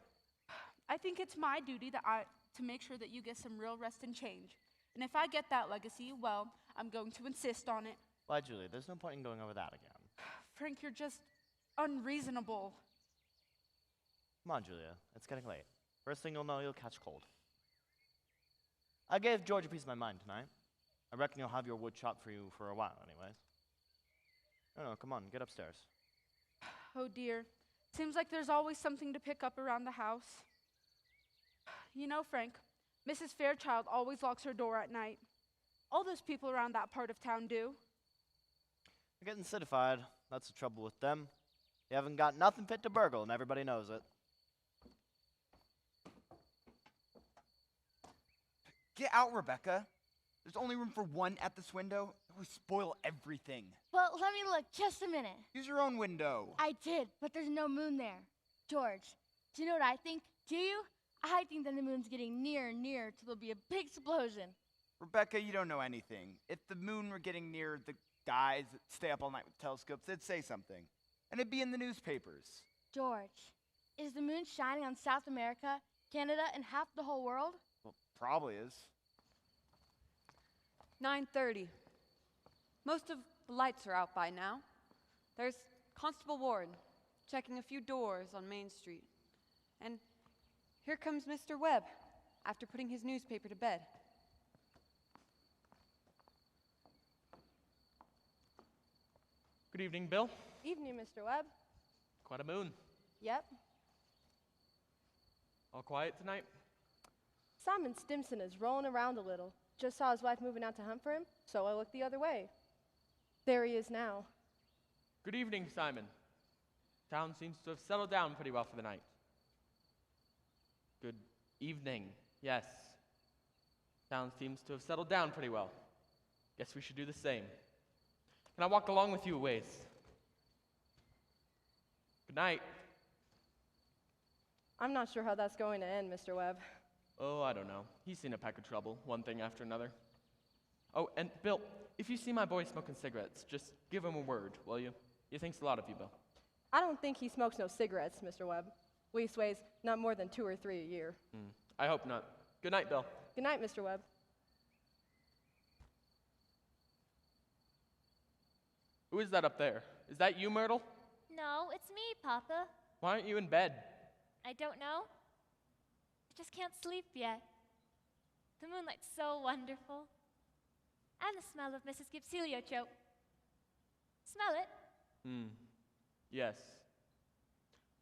E: I think it's my duty to make sure that you get some real rest and change. And if I get that legacy, well, I'm going to insist on it.
A: Why, Julia, there's no point in going over that again.
E: Frank, you're just unreasonable.
A: Come on, Julia, it's getting late. First thing you'll know, you'll catch cold. I gave George a piece of my mind tonight. I reckon you'll have your wood chopped for you for a while, anyways. No, come on, get upstairs.
E: Oh dear. Seems like there's always something to pick up around the house. You know, Frank, Mrs. Fairchild always locks her door at night. All those people around that part of town do.
A: They're getting citified. That's the trouble with them. They haven't got nothing fit to burgle, and everybody knows it.
H: Get out, Rebecca. There's only room for one at this window. We spoil everything.
G: Well, let me look just a minute.
H: Use your own window.
G: I did, but there's no moon there. George, do you know what I think? Do you? I think that the moon's getting nearer and nearer till there'll be a big explosion.
H: Rebecca, you don't know anything. If the moon were getting near the guys that stay up all night with telescopes, they'd say something. And it'd be in the newspapers.
G: George, is the moon shining on South America, Canada, and half the whole world?
H: Well, probably is.
B: 9:30. Most of the lights are out by now. There's Constable Ward checking a few doors on Main Street. And here comes Mr. Webb after putting his newspaper to bed.
J: Good evening, Bill.
L: Evening, Mr. Webb.
J: Quite a moon.
L: Yep.
J: All quiet tonight?
L: Simon Stimson is rolling around a little. Just saw his wife moving out to hunt for him, so I looked the other way. There he is now.
J: Good evening, Simon. Town seems to have settled down pretty well for the night. Good evening. Yes. Town seems to have settled down pretty well. Guess we should do the same. Can I walk along with you a ways? Good night.
L: I'm not sure how that's going to end, Mr. Webb.
J: Oh, I don't know. He's seen a peck of trouble, one thing after another. Oh, and Bill, if you see my boy smoking cigarettes, just give him a word, will you? He thinks a lot of you, Bill.
L: I don't think he smokes no cigarettes, Mr. Webb. Leastways, not more than 2 or 3 a year.
J: I hope not. Good night, Bill.
L: Good night, Mr. Webb.
J: Who is that up there? Is that you, Myrtle?
C: No, it's me, Papa.
J: Why aren't you in bed?
C: I don't know. I just can't sleep yet. The moonlight's so wonderful. And the smell of Mrs. Gibbs' heliotrope. Smell it?
J: Yes.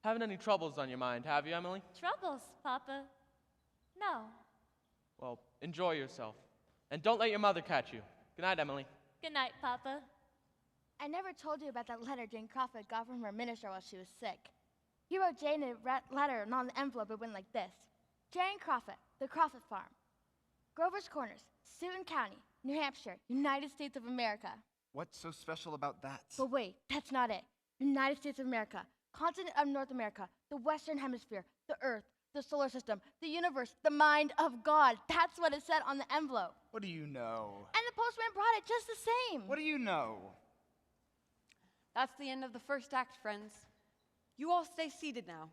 J: Haven't any troubles on your mind, have you, Emily?
C: Troubles, Papa? No.
J: Well, enjoy yourself. And don't let your mother catch you. Good night, Emily.
C: Good night, Papa.
G: I never told you about that letter Jane Crawford got from her minister while she was sick. He wrote Jane a letter, and on the envelope it went like this. Jane Crawford, the Crawford Farm. Grover's Corners, Stoughton County, New Hampshire, United States of America.
H: What's so special about that?
G: But wait, that's not it. United States of America, continent of North America, the Western Hemisphere, the Earth, the solar system, the universe, the mind of God. That's what it said on the envelope.
H: What do you know?
G: And the postman brought it just the same.
H: What do you know?
B: That's the end of the first act, friends. You all stay seated now.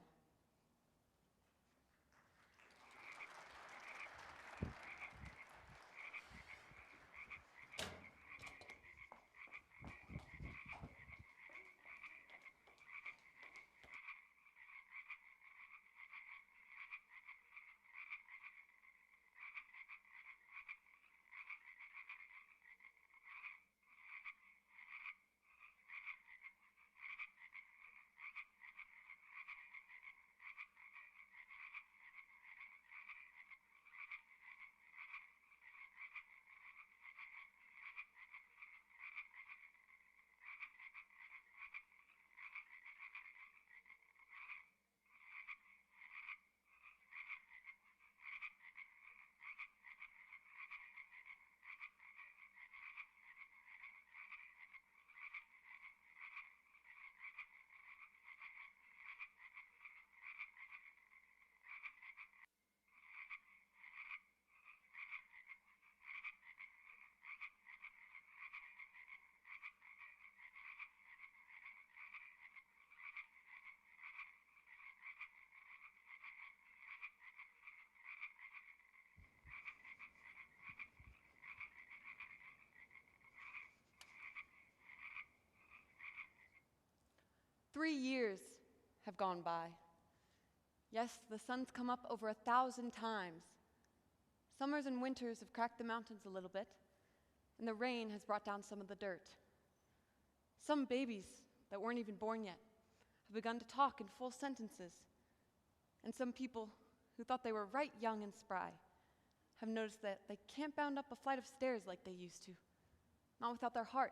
B: Years have gone by. Yes, the sun's come up over 1,000 times. Summers and winters have cracked the mountains a little bit, and the rain has brought down some of the dirt. Some babies that weren't even born yet have begun to talk in full sentences, and some people who thought they were right young and spry have noticed that they can't bound up a flight of stairs like they used to, not without their heart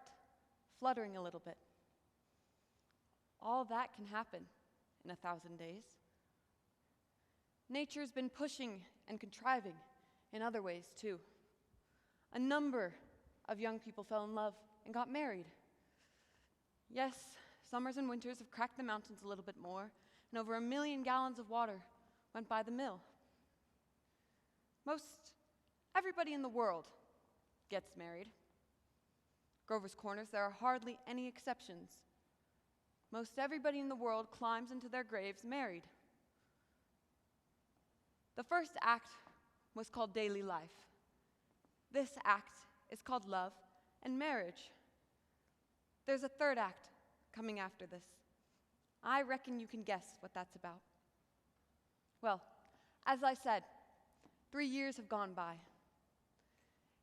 B: fluttering a little bit. All that can happen in 1,000 days. Nature's been pushing and contriving in other ways, too. A number of young people fell in love and got married. Yes, summers and winters have cracked the mountains a little bit more, and over 1 million gallons of water went by the mill. Most everybody in the world gets married. Grover's Corners, there are hardly any exceptions. Most everybody in the world climbs into their graves married. The first act was called daily life. This act is called love and marriage. There's a third act coming after this. I reckon you can guess what that's about. Well, as I said, 3 years have gone by.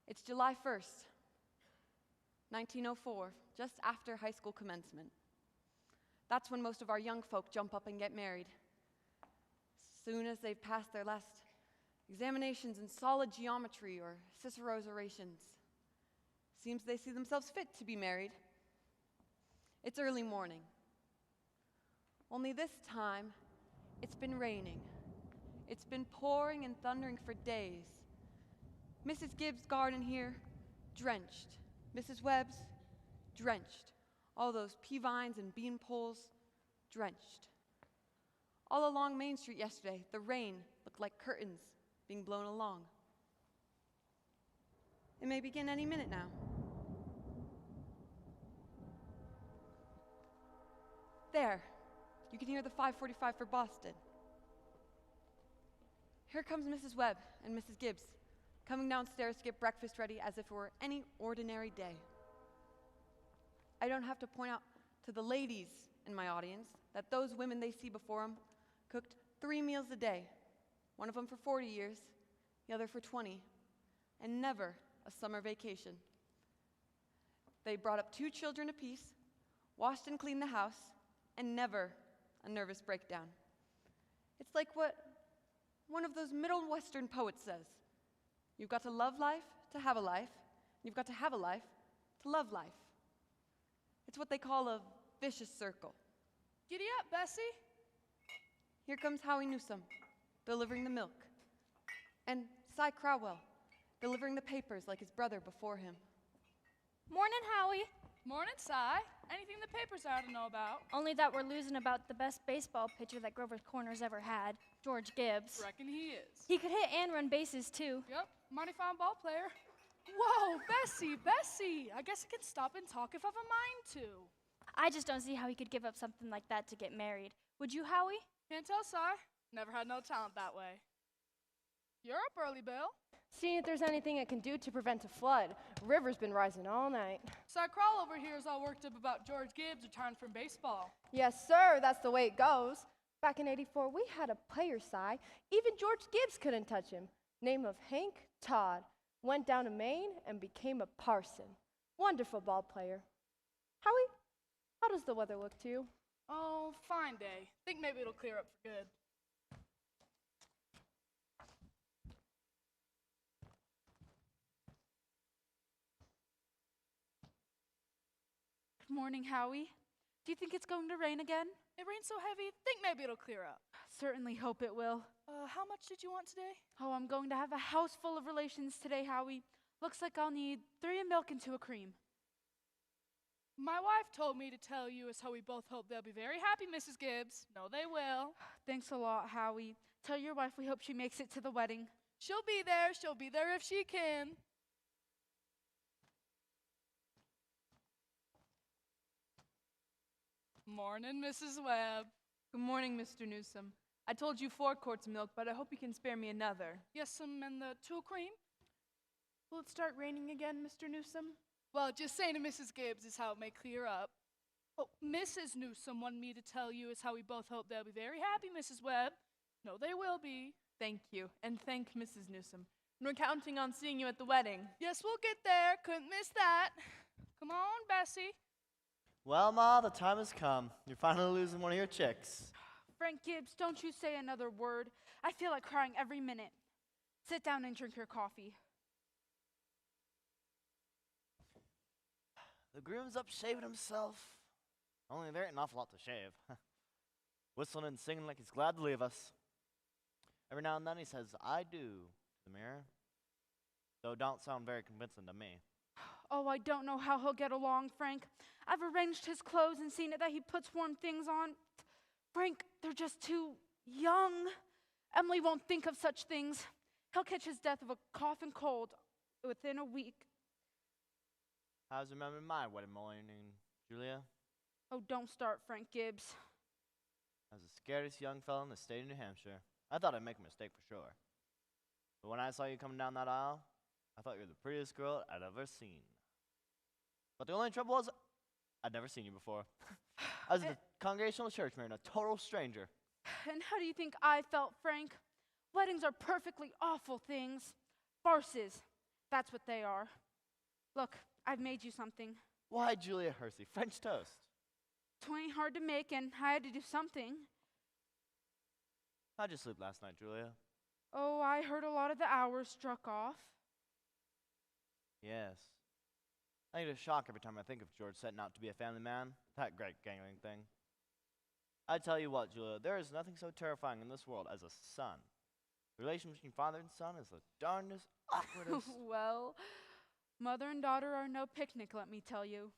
B: It's July 1st, 1904, just after high school commencement. That's when most of our young folk jump up and get married. As soon as they've passed their last examinations in solid geometry or Cicero's orations, seems they see themselves fit to be married. It's early morning. Only this time, it's been raining. It's been pouring and thundering for days. Mrs. Gibbs' garden here, drenched. Mrs. Webb's, drenched. All those pea vines and bean poles, drenched. All along Main Street yesterday, the rain looked like curtains being blown along. It may begin any minute now. There, you can hear the 5:45 for Boston. Here comes Mrs. Webb and Mrs. Gibbs, coming downstairs to get breakfast ready as if it were any ordinary day. I don't have to point out to the ladies in my audience that those women they see before them cooked 3 meals a day, one of them for 40 years, the other for 20, and never a summer vacation. They brought up 2 children apiece, washed and cleaned the house, and never a nervous breakdown. It's like what one of those Middle Western poets says. You've got to love life to have a life, and you've got to have a life to love life. It's what they call a vicious circle.
D: Giddy up, Bessie.
B: Here comes Howie Newsom, delivering the milk, and Cy Crowell, delivering the papers like his brother before him.
C: Morning, Howie.
D: Morning, Cy. Anything the papers ought to know about?
C: Only that we're losing about the best baseball pitcher that Grover's Corners ever had, George Gibbs.
D: Reckon he is.
C: He could hit and run bases, too.
D: Yep, mighty fine ball player. Whoa, Bessie! I guess I can stop and talk if I've a mind to.
C: I just don't see how he could give up something like that to get married. Would you, Howie?
D: Can't tell, Si. Never had no talent that way. You're up early, Bill.
L: Seeing if there's anything it can do to prevent a flood. River's been rising all night.
D: Si Crawl over here is all worked up about George Gibbs retiring from baseball.
L: Yes, sir, that's the way it goes. Back in '84, we had a player, Si. Even George Gibbs couldn't touch him. Name of Hank Todd. Went down to Maine and became a parson. Wonderful ball player. Howie, how does the weather look to you?
D: Oh, fine day. Think maybe it'll clear up for good.
E: Good morning, Howie. Do you think it's going to rain again?
D: It rains so heavy, think maybe it'll clear up.
E: Certainly hope it will.
D: How much did you want today?
E: Oh, I'm going to have a house full of relations today, Howie. Looks like I'll need 3 a milk and 2 a cream.
D: My wife told me to tell you as how we both hope they'll be very happy, Mrs. Gibbs. No, they will.
E: Thanks a lot, Howie. Tell your wife we hope she makes it to the wedding.
D: She'll be there. She'll be there if she can. Morning, Mrs. Webb.
F: Good morning, Mr. Newsom. I told you 4 quarts of milk, but I hope you can spare me another.
D: Yes, and the 2 cream?
F: Will it start raining again, Mr. Newsom?
D: Well, just saying to Mrs. Gibbs is how it may clear up. Oh, Mrs. Newsom wanted me to tell you is how we both hope they'll be very happy, Mrs. Webb. No, they will be.
F: Thank you, and thank Mrs. Newsom. And we're counting on seeing you at the wedding.
D: Yes, we'll get there. Couldn't miss that. Come on, Bessie.
A: Well, Ma, the time has come. You're finally losing one of your chicks.
E: Frank Gibbs, don't you say another word. I feel like crying every minute. Sit down and drink your coffee.
A: The groom's up shaving himself. Only there ain't an awful lot to shave. Whistling and singing like he's glad to leave us. Every now and then he says, "I do," to the mirror. Though don't sound very convincing to me.
E: Oh, I don't know how he'll get along, Frank. I've arranged his clothes and seen it that he puts warm things on. Frank, they're just too young. Emily won't think of such things. He'll catch his death of a cough and cold within a week.
A: How's remembering my wedding morning, Julia?
E: Oh, don't start, Frank Gibbs.
A: I was the scariest young fella in the state of New Hampshire. I thought I'd make a mistake for sure. But when I saw you coming down that aisle, I thought you were the prettiest girl I'd ever seen. But the only trouble was, I'd never seen you before. I was at the Congregational Church marrying a total stranger.
E: And how do you think I felt, Frank? Weddings are perfectly awful things. Farces. That's what they are. Look, I've made you something.
A: Why, Julia Hersey, French toast.
E: 'Twan't hard to make, and I had to do something.
A: How'd you sleep last night, Julia?
E: Oh, I heard a lot of the hours struck off.
A: Yes. I get a shock every time I think of George setting out to be a family man. That great gangling thing. I tell you what, Julia, there is nothing so terrifying in this world as a son. The relation between father and son is the darndest, awkwardest.
E: Well, mother and daughter are no picnic, let me tell you.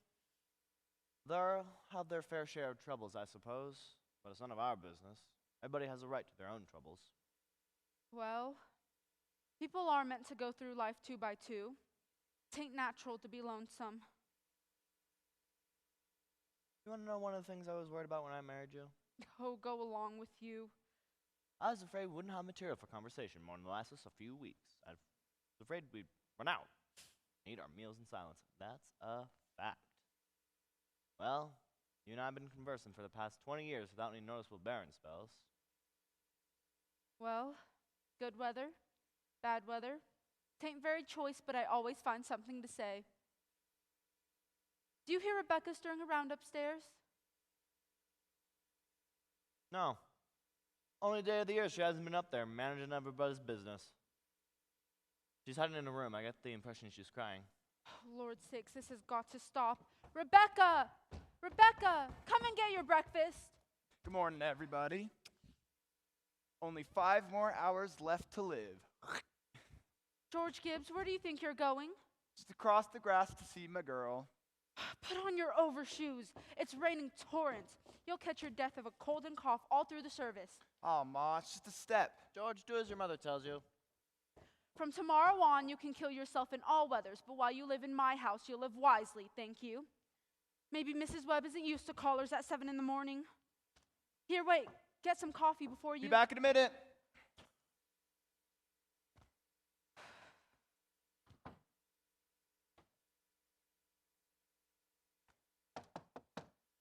A: They'll have their fair share of troubles, I suppose, but it's none of our business. Everybody has a right to their own troubles.
E: Well, people are meant to go through life 2 by 2. 'Tain't natural to be lonesome.
A: You want to know one of the things I was worried about when I married you?
E: Oh, go along with you.
A: I was afraid we wouldn't have material for conversation more than last us a few weeks. I was afraid we'd run out and eat our meals in silence. That's a fact. Well, you and I have been conversing for the past 20 years without any noticeable barren spells.
E: Well, good weather, bad weather. 'Tain't very choice, but I always find something to say. Do you hear Rebecca stirring around upstairs?
A: No. Only day of the year she hasn't been up there managing everybody's business. She's hiding in a room. I get the impression she's crying.
E: Oh, Lord's sakes, this has got to stop. Rebecca! Rebecca, come and get your breakfast.
H: Good morning, everybody. Only 5 more hours left to live.
E: George Gibbs, where do you think you're going?
H: Just across the grass to see my girl.
E: Put on your overshoes. It's raining torrents. You'll catch your death of a cold and cough all through the service.
H: Oh, Ma, it's just a step.
A: George, do as your mother tells you.
E: From tomorrow on, you can kill yourself in all weathers, but while you live in my house, you'll live wisely, thank you. Maybe Mrs. Webb isn't used to callers at 7 in the morning. Here, wait. Get some coffee before you...
H: Be back in a minute.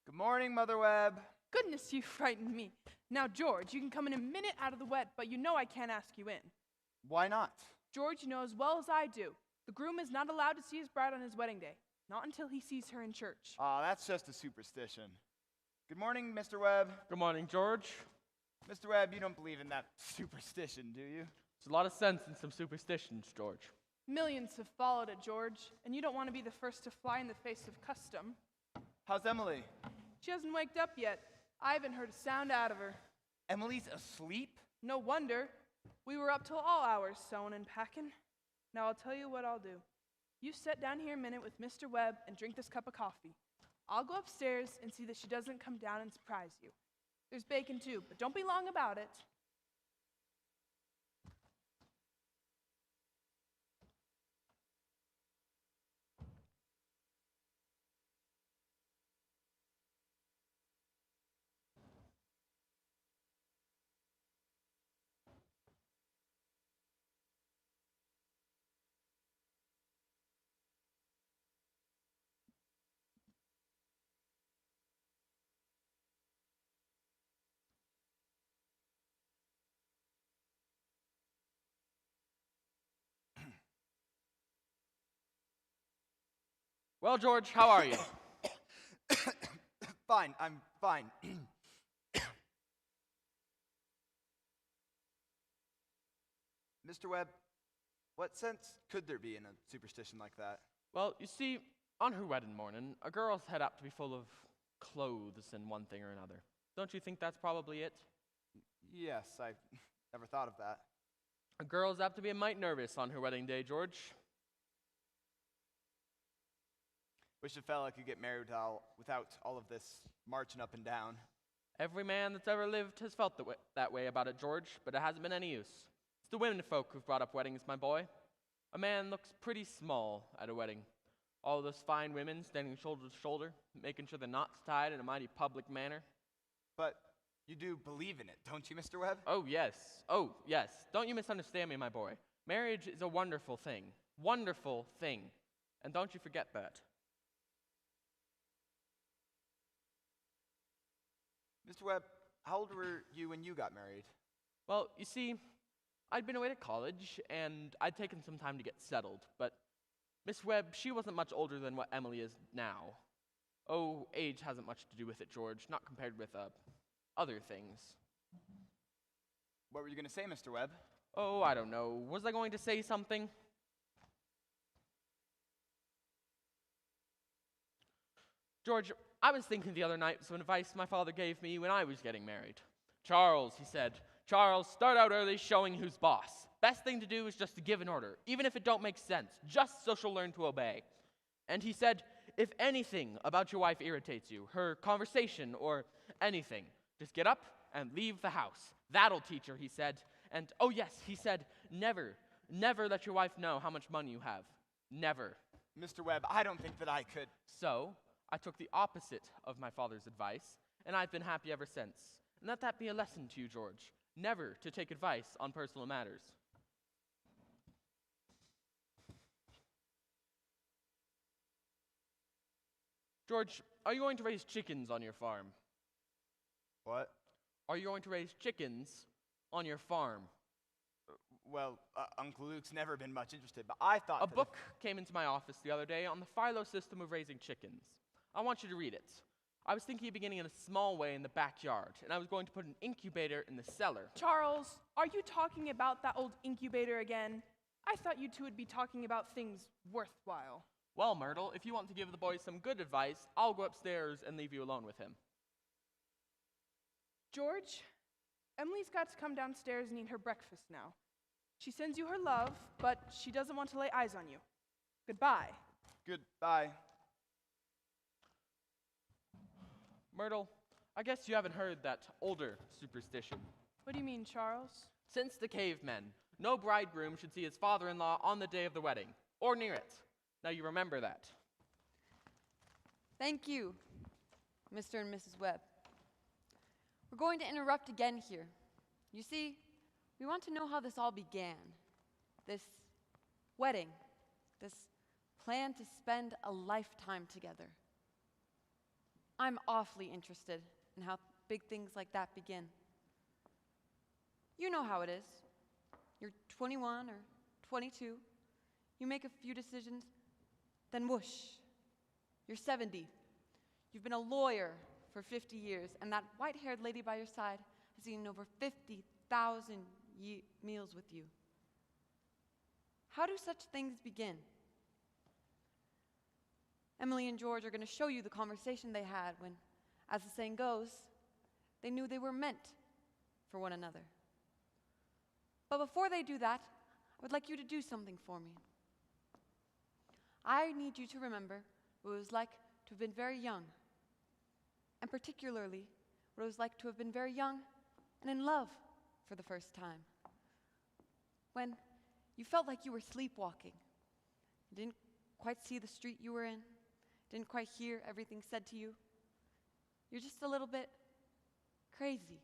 H: Good morning, Mother Webb.
F: Goodness, you frightened me. Now, George, you can come in a minute out of the wet, but you know I can't ask you in.
H: Why not?
F: George, you know as well as I do, the groom is not allowed to see his bride on his wedding day. Not until he sees her in church.
H: Aw, that's just a superstition. Good morning, Mr. Webb.
J: Good morning, George.
H: Mr. Webb, you don't believe in that superstition, do you?
J: There's a lot of sense in some superstitions, George.
F: Millions have followed it, George, and you don't want to be the first to fly in the face of custom.
H: How's Emily?
F: She hasn't waked up yet. I haven't heard a sound out of her.
H: Emily's asleep?
F: No wonder. We were up till all hours sewing and packing. Now I'll tell you what I'll do. You sit down here a minute with Mr. Webb and drink this cup of coffee. I'll go upstairs and see that she doesn't come down and surprise you. There's bacon too, but don't be long about it.
J: Well, George, how are you?
H: Fine, I'm fine. Mr. Webb, what sense could there be in a superstition like that?
J: Well, you see, on her wedding morning, a girl's head up to be full of clothes and one thing or another. Don't you think that's probably it?
H: Yes, I never thought of that.
J: A girl's apt to be a mite nervous on her wedding day, George.
H: Wish a fella could get married without all of this marching up and down.
J: Every man that's ever lived has felt that way about it, George, but it hasn't been any use. It's the women folk who've brought up weddings, my boy. A man looks pretty small at a wedding. All those fine women standing shoulder to shoulder, making sure the knot's tied in a mighty public manner.
H: But you do believe in it, don't you, Mr. Webb?
J: Oh, yes. Oh, yes. Don't you misunderstand me, my boy. Marriage is a wonderful thing. Wonderful thing. And don't you forget that.
H: Mr. Webb, how old were you when you got married?
J: Well, you see, I'd been away to college, and I'd taken some time to get settled, but Miss Webb, she wasn't much older than what Emily is now. Oh, age hasn't much to do with it, George, not compared with, other things.
H: What were you going to say, Mr. Webb?
J: Oh, I don't know. Was I going to say something? George, I was thinking the other night of some advice my father gave me when I was getting married. Charles, he said, Charles, start out early showing who's boss. Best thing to do is just to give an order, even if it don't make sense, just so she'll learn to obey. And he said, if anything about your wife irritates you, her conversation or anything, just get up and leave the house. That'll teach her, he said. And, oh yes, he said, never let your wife know how much money you have. Never.
H: Mr. Webb, I don't think that I could.
J: So, I took the opposite of my father's advice, and I've been happy ever since. And let that be a lesson to you, George. Never to take advice on personal matters. George, are you going to raise chickens on your farm?
H: What?
J: Are you going to raise chickens on your farm?
H: Well, Uncle Luke's never been much interested, but I thought
J: A book came into my office the other day on the Philo system of raising chickens. I want you to read it. I was thinking of beginning in a small way in the backyard, and I was going to put an incubator in the cellar.
F: Charles, are you talking about that old incubator again? I thought you two would be talking about things worthwhile.
J: Well, Myrtle, if you want to give the boys some good advice, I'll go upstairs and leave you alone with him.
F: George, Emily's got to come downstairs and eat her breakfast now. She sends you her love, but she doesn't want to lay eyes on you. Goodbye.
H: Goodbye.
J: Myrtle, I guess you haven't heard that older superstition.
F: What do you mean, Charles?
J: Since the cavemen, no bridegroom should see his father-in-law on the day of the wedding, or near it. Now you remember that.
B: Thank you, Mr. and Mrs. Webb. We're going to interrupt again here. You see, we want to know how this all began. This wedding, this plan to spend a lifetime together. I'm awfully interested in how big things like that begin. You know how it is. You're 21 or 22. You make a few decisions, then whoosh, you're 70. You've been a lawyer for 50 years, and that white-haired lady by your side has eaten over 50,000 meals with you. How do such things begin? Emily and George are going to show you the conversation they had when, as the saying goes, they knew they were meant for one another. But before they do that, I would like you to do something for me. I need you to remember what it was like to have been very young, and particularly what it was like to have been very young and in love for the first time. When you felt like you were sleepwalking, didn't quite see the street you were in, didn't quite hear everything said to you. You're just a little bit crazy.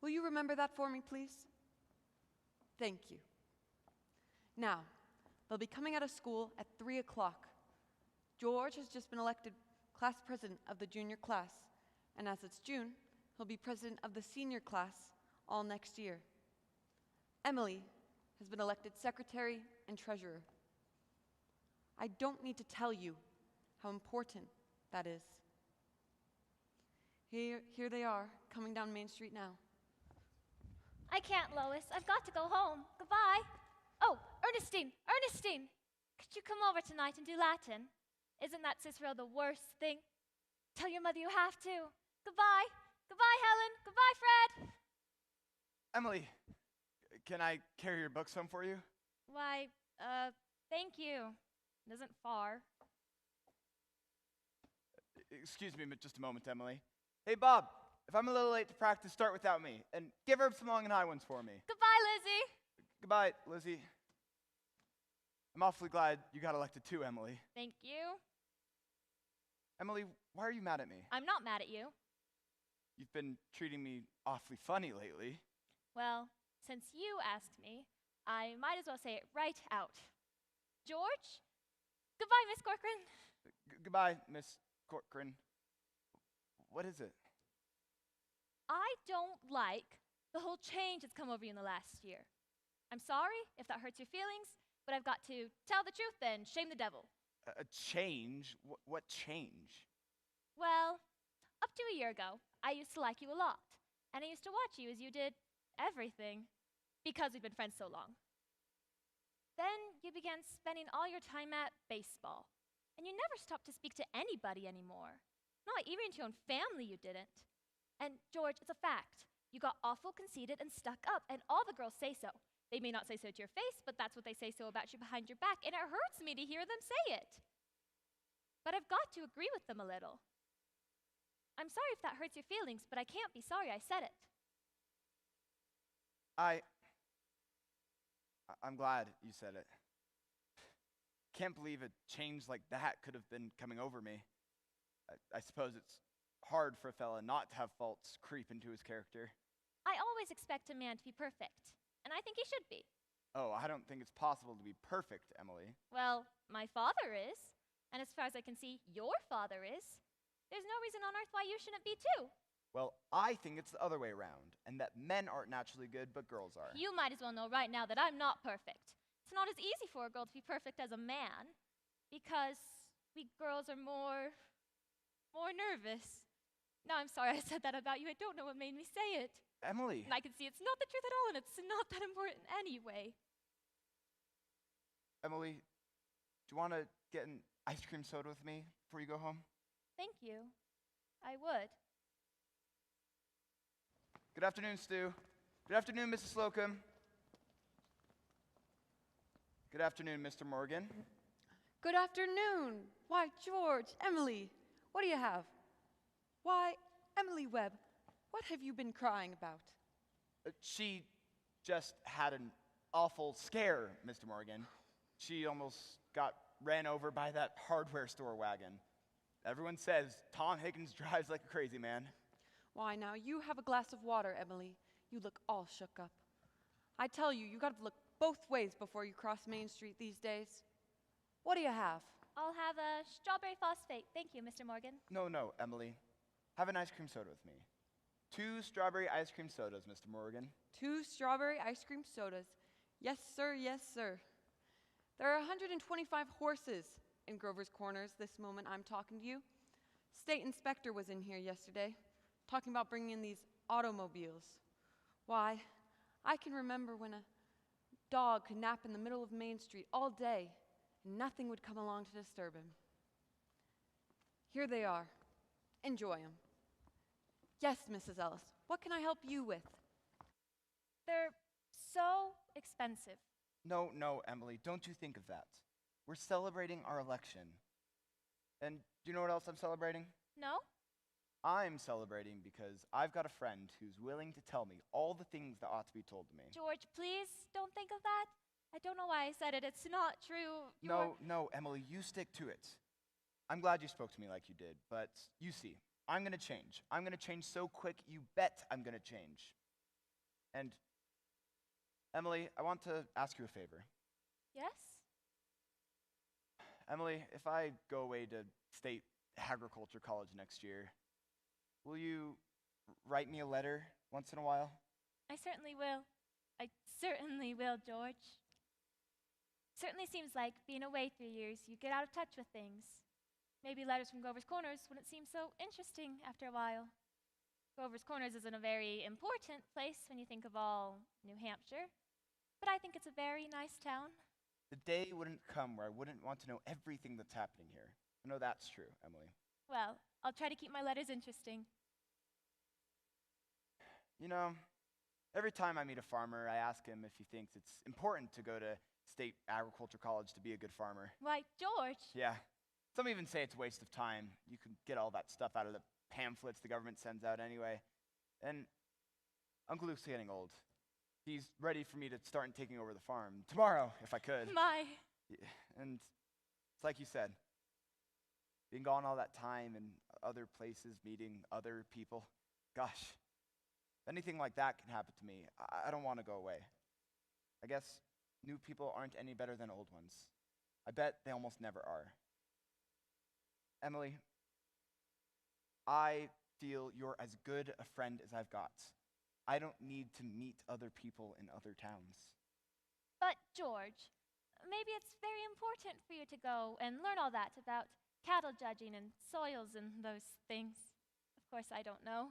B: Will you remember that for me, please? Thank you. Now, they'll be coming out of school at 3 o'clock. George has just been elected class president of the junior class, and as it's June, he'll be president of the senior class all next year. Emily has been elected secretary and treasurer. I don't need to tell you how important that is. Here they are, coming down Main Street now.
C: I can't, Lois. I've got to go home. Goodbye. Oh, Ernestine, Ernestine! Could you come over tonight and do Latin? Isn't that Cicero the worst thing? Tell your mother you have to. Goodbye. Goodbye, Helen. Goodbye, Fred.
H: Emily, can I carry your books home for you?
C: Why, thank you. It isn't far.
H: Excuse me just a moment, Emily. Hey, Bob, if I'm a little late to practice, start without me. And give her some long and high ones for me.
C: Goodbye, Lizzie.
H: Goodbye, Lizzie. I'm awfully glad you got elected too, Emily.
C: Thank you.
H: Emily, why are you mad at me?
C: I'm not mad at you.
H: You've been treating me awfully funny lately.
C: Well, since you asked me, I might as well say it right out. George? Goodbye, Miss Corcoran.
H: Goodbye, Miss Corcoran. What is it?
C: I don't like the whole change that's come over you in the last year. I'm sorry if that hurts your feelings, but I've got to tell the truth and shame the devil.
H: A change? What change?
C: Well, up to a year ago, I used to like you a lot, and I used to watch you as you did everything, because we've been friends so long. Then you began spending all your time at baseball, and you never stopped to speak to anybody anymore. Not even to your own family you didn't. And George, it's a fact. You got awful conceited and stuck up, and all the girls say so. They may not say so to your face, but that's what they say so about you behind your back, and it hurts me to hear them say it. But I've got to agree with them a little. I'm sorry if that hurts your feelings, but I can't be sorry I said it.
H: I'm glad you said it. Can't believe a change like that could have been coming over me. I suppose it's hard for a fella not to have faults creep into his character.
C: I always expect a man to be perfect, and I think he should be.
H: Oh, I don't think it's possible to be perfect, Emily.
C: Well, my father is, and as far as I can see, your father is. There's no reason on earth why you shouldn't be too.
H: Well, I think it's the other way around, and that men aren't naturally good, but girls are.
C: You might as well know right now that I'm not perfect. It's not as easy for a girl to be perfect as a man, because we girls are more nervous. No, I'm sorry I said that about you. I don't know what made me say it.
H: Emily.
C: And I can see it's not the truth at all, and it's not that important anyway.
H: Emily, do you want to get an ice cream soda with me before you go home?
C: Thank you. I would.
H: Good afternoon, Stu. Good afternoon, Mrs. Slocum. Good afternoon, Mr. Morgan.
B: Good afternoon. Why, George, Emily, what do you have? Why, Emily Webb, what have you been crying about?
H: She just had an awful scare, Mr. Morgan. She almost got ran over by that hardware store wagon. Everyone says Tom Higgins drives like a crazy man.
B: Why, now you have a glass of water, Emily. You look all shook up. I tell you, you gotta look both ways before you cross Main Street these days. What do you have?
C: I'll have a strawberry phosphate. Thank you, Mr. Morgan.
H: No, Emily. Have an ice cream soda with me. 2 strawberry ice cream sodas, Mr. Morgan.
B: 2 strawberry ice cream sodas. Yes, sir, yes, sir. There are 125 horses in Grover's Corners this moment I'm talking to you. State inspector was in here yesterday, talking about bringing in these automobiles. Why, I can remember when a dog could nap in the middle of Main Street all day, and nothing would come along to disturb him. Here they are. Enjoy them. Yes, Mrs. Ellis, what can I help you with?
C: They're so expensive.
H: No, Emily, don't you think of that. We're celebrating our election. And do you know what else I'm celebrating?
C: No?
H: I'm celebrating because I've got a friend who's willing to tell me all the things that ought to be told to me.
C: George, please don't think of that. I don't know why I said it. It's not true.
H: No, Emily, you stick to it. I'm glad you spoke to me like you did, but you see, I'm going to change. I'm going to change so quick, you bet I'm going to change. And, Emily, I want to ask you a favor.
C: Yes?
H: Emily, if I go away to State Agriculture College next year, will you write me a letter once in a while?
C: I certainly will. I certainly will, George. Certainly seems like being away 3 years, you get out of touch with things. Maybe letters from Grover's Corners wouldn't seem so interesting after a while. Grover's Corners isn't a very important place when you think of all New Hampshire, but I think it's a very nice town.
H: The day wouldn't come where I wouldn't want to know everything that's happening here. I know that's true, Emily.
C: Well, I'll try to keep my letters interesting.
H: You know, every time I meet a farmer, I ask him if he thinks it's important to go to State Agriculture College to be a good farmer.
C: Why, George?
H: Yeah. Some even say it's a waste of time. You can get all that stuff out of the pamphlets the government sends out anyway. And Uncle Luke's getting old. He's ready for me to start taking over the farm tomorrow, if I could.
C: My.
H: Yeah, and it's like you said, being gone all that time in other places, meeting other people. Gosh, if anything like that can happen to me, I don't want to go away. I guess new people aren't any better than old ones. I bet they almost never are. Emily, I feel you're as good a friend as I've got. I don't need to meet other people in other towns.
C: But, George, maybe it's very important for you to go and learn all that about cattle judging and soils and those things. Of course, I don't know.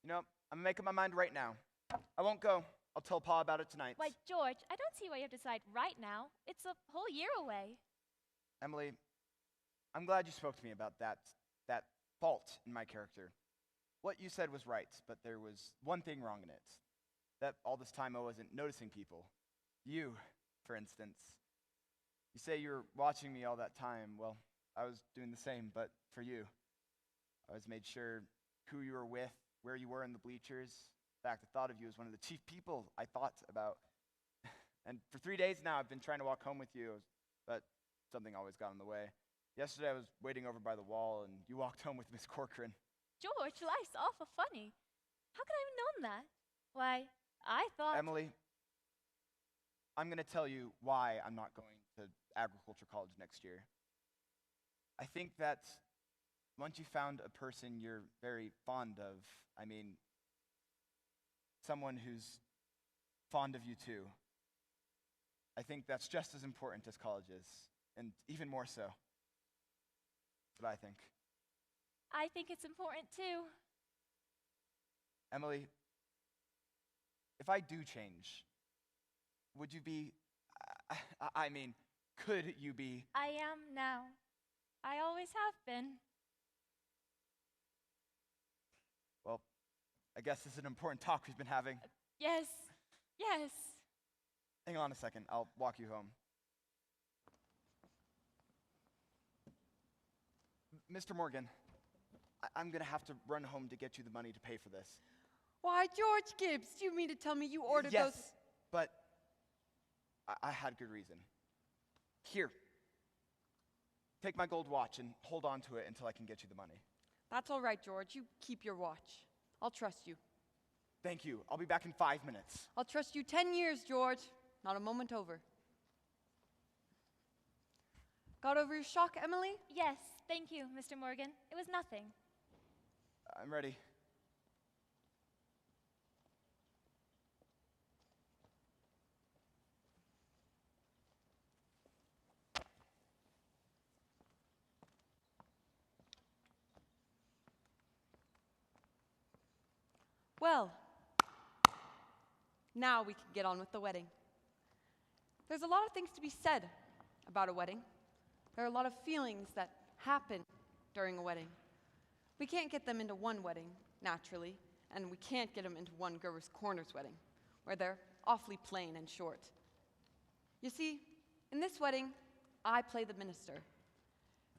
H: You know, I'm making my mind right now. I won't go. I'll tell Pa about it tonight.
C: Why, George, I don't see why you have to decide right now. It's a whole year away.
H: Emily, I'm glad you spoke to me about that fault in my character. What you said was right, but there was one thing wrong in it. That all this time I wasn't noticing people. You, for instance. You say you were watching me all that time. Well, I was doing the same, but for you. I was made sure who you were with, where you were in the bleachers. In fact, I thought of you as one of the chief people I thought about. And for 3 days now, I've been trying to walk home with you, but something always got in the way. Yesterday, I was waiting over by the wall, and you walked home with Miss Corcoran.
C: George, life's awful funny. How could I have known that? Why, I thought...
H: Emily, I'm going to tell you why I'm not going to agriculture college next year. I think that once you found a person you're very fond of, I mean, someone who's fond of you too, I think that's just as important as college is, and even more so. That's what I think.
C: I think it's important too.
H: Emily, if I do change, would you be, I mean, could you be?
C: I am now. I always have been.
H: Well, I guess this is an important talk we've been having.
C: Yes, yes.
H: Hang on a second, I'll walk you home. Mr. Morgan, I'm going to have to run home to get you the money to pay for this.
B: Why, George Gibbs, do you mean to tell me you ordered
H: yes,
B: those?
H: But I had good reason. Here. Take my gold watch and hold on to it until I can get you the money.
B: That's all right, George. You keep your watch. I'll trust you.
H: Thank you. I'll be back in 5 minutes.
B: I'll trust you 10 years, George. Not a moment over. Got over your shock, Emily?
C: Yes, thank you, Mr. Morgan. It was nothing.
H: I'm ready.
B: Well, now we can get on with the wedding. There's a lot of things to be said about a wedding. There are a lot of feelings that happen during a wedding. We can't get them into one wedding, naturally, and we can't get them into one Grover's Corners wedding, where they're awfully plain and short. You see, in this wedding, I play the minister.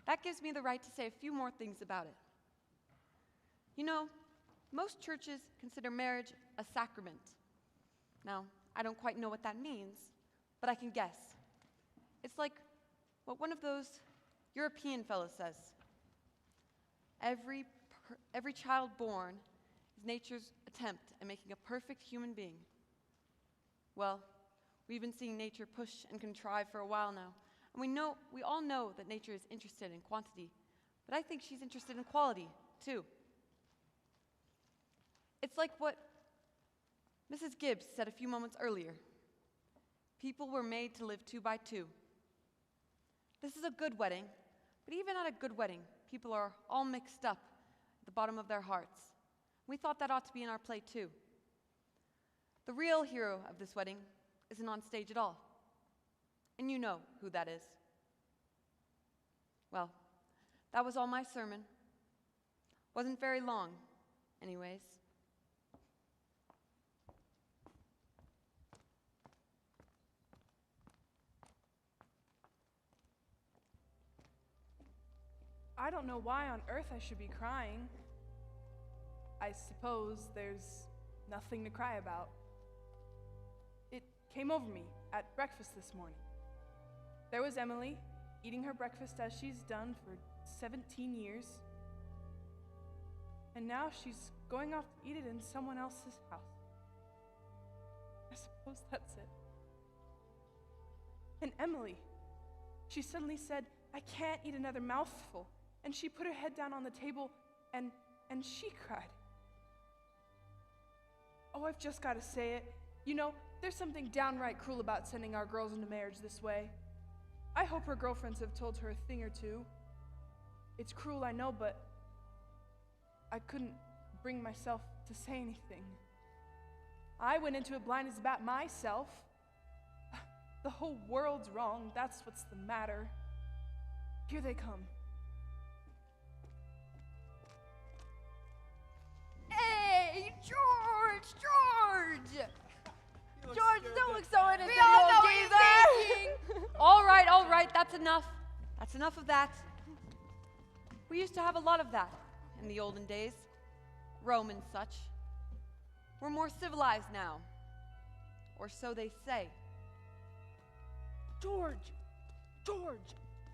B: That gives me the right to say a few more things about it. You know, most churches consider marriage a sacrament. Now, I don't quite know what that means, but I can guess. It's like what one of those European fellows says. Every child born is nature's attempt at making a perfect human being. Well, we've been seeing nature push and contrive for a while now, and we all know that nature is interested in quantity, but I think she's interested in quality, too. It's like what Mrs. Gibbs said a few moments earlier. People were made to live 2 by 2. This is a good wedding, but even at a good wedding, people are all mixed up at the bottom of their hearts. We thought that ought to be in our play too. The real hero of this wedding isn't on stage at all, and you know who that is. Well, that was all my sermon. Wasn't very long, anyways.
F: I don't know why on earth I should be crying. I suppose there's nothing to cry about. It came over me at breakfast this morning. There was Emily, eating her breakfast as she's done for 17 years. And now she's going off to eat it in someone else's house. I suppose that's it. And Emily, she suddenly said, "I can't eat another mouthful." And she put her head down on the table and she cried. Oh, I've just got to say it. You know, there's something downright cruel about sending our girls into marriage this way. I hope her girlfriends have told her a thing or two. It's cruel, I know, but I couldn't bring myself to say anything. I went into it blind as a bat myself. The whole world's wrong. That's what's the matter. Here they come.
K: Hey, George!
E: George, don't look so innocent.
K: We all know what
E: geezer.
K: he's thinking.
B: All right, that's enough. That's enough of that. We used to have a lot of that in the olden days, Rome and such. We're more civilized now, or so they say.
E: George,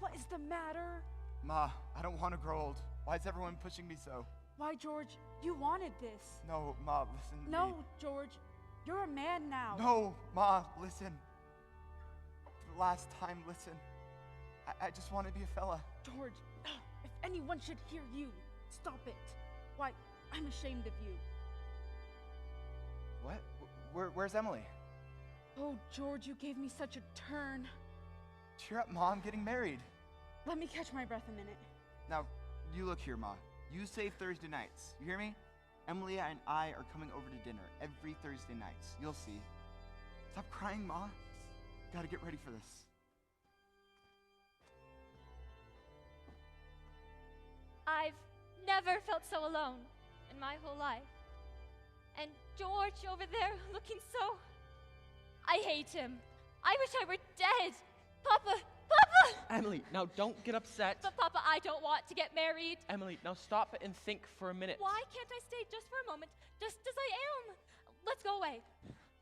E: what is the matter?
H: Ma, I don't want to grow old. Why is everyone pushing me so?
E: Why, George, you wanted this.
H: No, Ma, listen to me.
E: No, George, you're a man now.
H: No, Ma, listen. For the last time, listen. I just want to be a fella.
E: George, if anyone should hear you, stop it. Why, I'm ashamed of you.
H: What? Where's Emily?
E: Oh, George, you gave me such a turn.
H: Cheer up, Ma, I'm getting married.
E: Let me catch my breath a minute.
H: Now, you look here, Ma. You save Thursday nights. You hear me? Emily and I are coming over to dinner every Thursday nights. You'll see. Stop crying, Ma. Gotta get ready for this.
C: I've never felt so alone in my whole life. And George over there looking so... I hate him. I wish I were dead. Papa!
J: Emily, now don't get upset.
C: But Papa, I don't want to get married.
J: Emily, now stop and think for a minute.
C: Why can't I stay just for a moment, just as I am? Let's go away.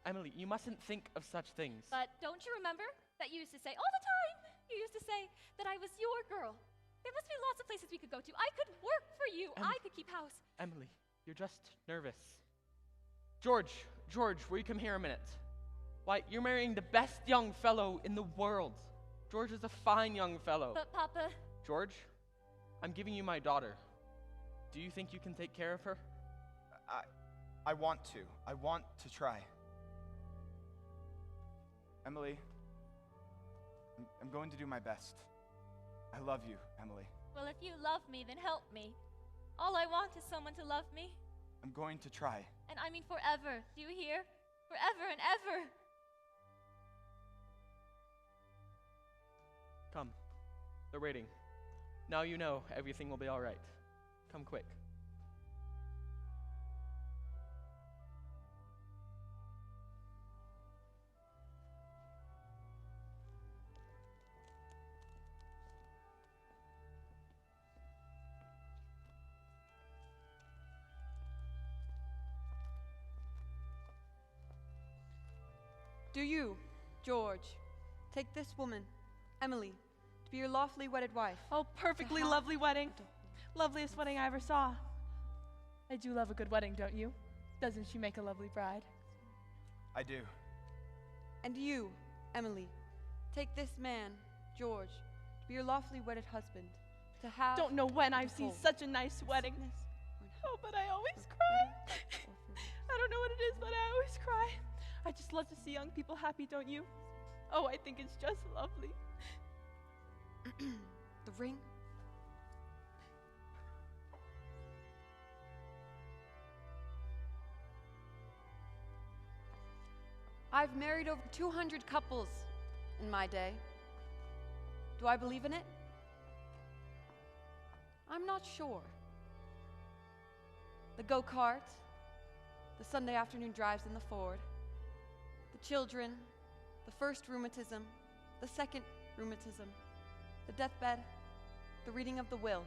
J: Emily, you mustn't think of such things.
C: But don't you remember that you used to say all the time? You used to say that I was your girl. There must be lots of places we could go to. I could work for you. I could keep house.
J: Emily, you're just nervous. George, will you come here a minute? Why, you're marrying the best young fellow in the world. George is a fine young fellow.
C: But, Papa...
J: George, I'm giving you my daughter. Do you think you can take care of her?
H: I want to. I want to try. Emily, I'm going to do my best. I love you, Emily.
C: Well, if you love me, then help me. All I want is someone to love me.
H: I'm going to try.
C: And I mean forever. Do you hear? Forever and ever.
J: Come. They're waiting. Now you know everything will be all right. Come quick.
B: Do you, George, take this woman, Emily, to be your lawfully wedded wife?
I: Oh, perfectly lovely wedding. Loveliest wedding I ever saw. I do love a good wedding, don't you? Doesn't she make a lovely bride?
H: I do.
B: And you, Emily, take this man, George, to be your lawfully wedded husband, to have...
I: Don't know when I've seen such a nice wedding. Oh, but I always cry. I don't know what it is, but I always cry. I just love to see young people happy, don't you? Oh, I think it's just lovely.
B: The ring? I've married over 200 couples in my day. Do I believe in it? I'm not sure. The go-kart, the Sunday afternoon drives in the Ford, the children, the first rheumatism, the second rheumatism, the deathbed, the reading of the will.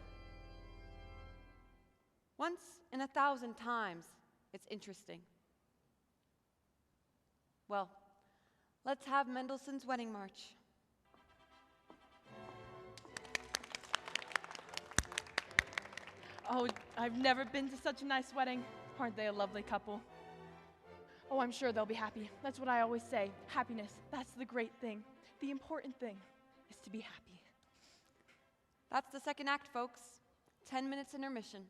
B: Once in 1,000 times, it's interesting. Well, let's have Mendelssohn's Wedding March.
I: Oh, I've never been to such a nice wedding. Aren't they a lovely couple? Oh, I'm sure they'll be happy. That's what I always say. Happiness, that's the great thing. The important thing is to be happy.
B: That's the second act, folks. 10 minutes intermission.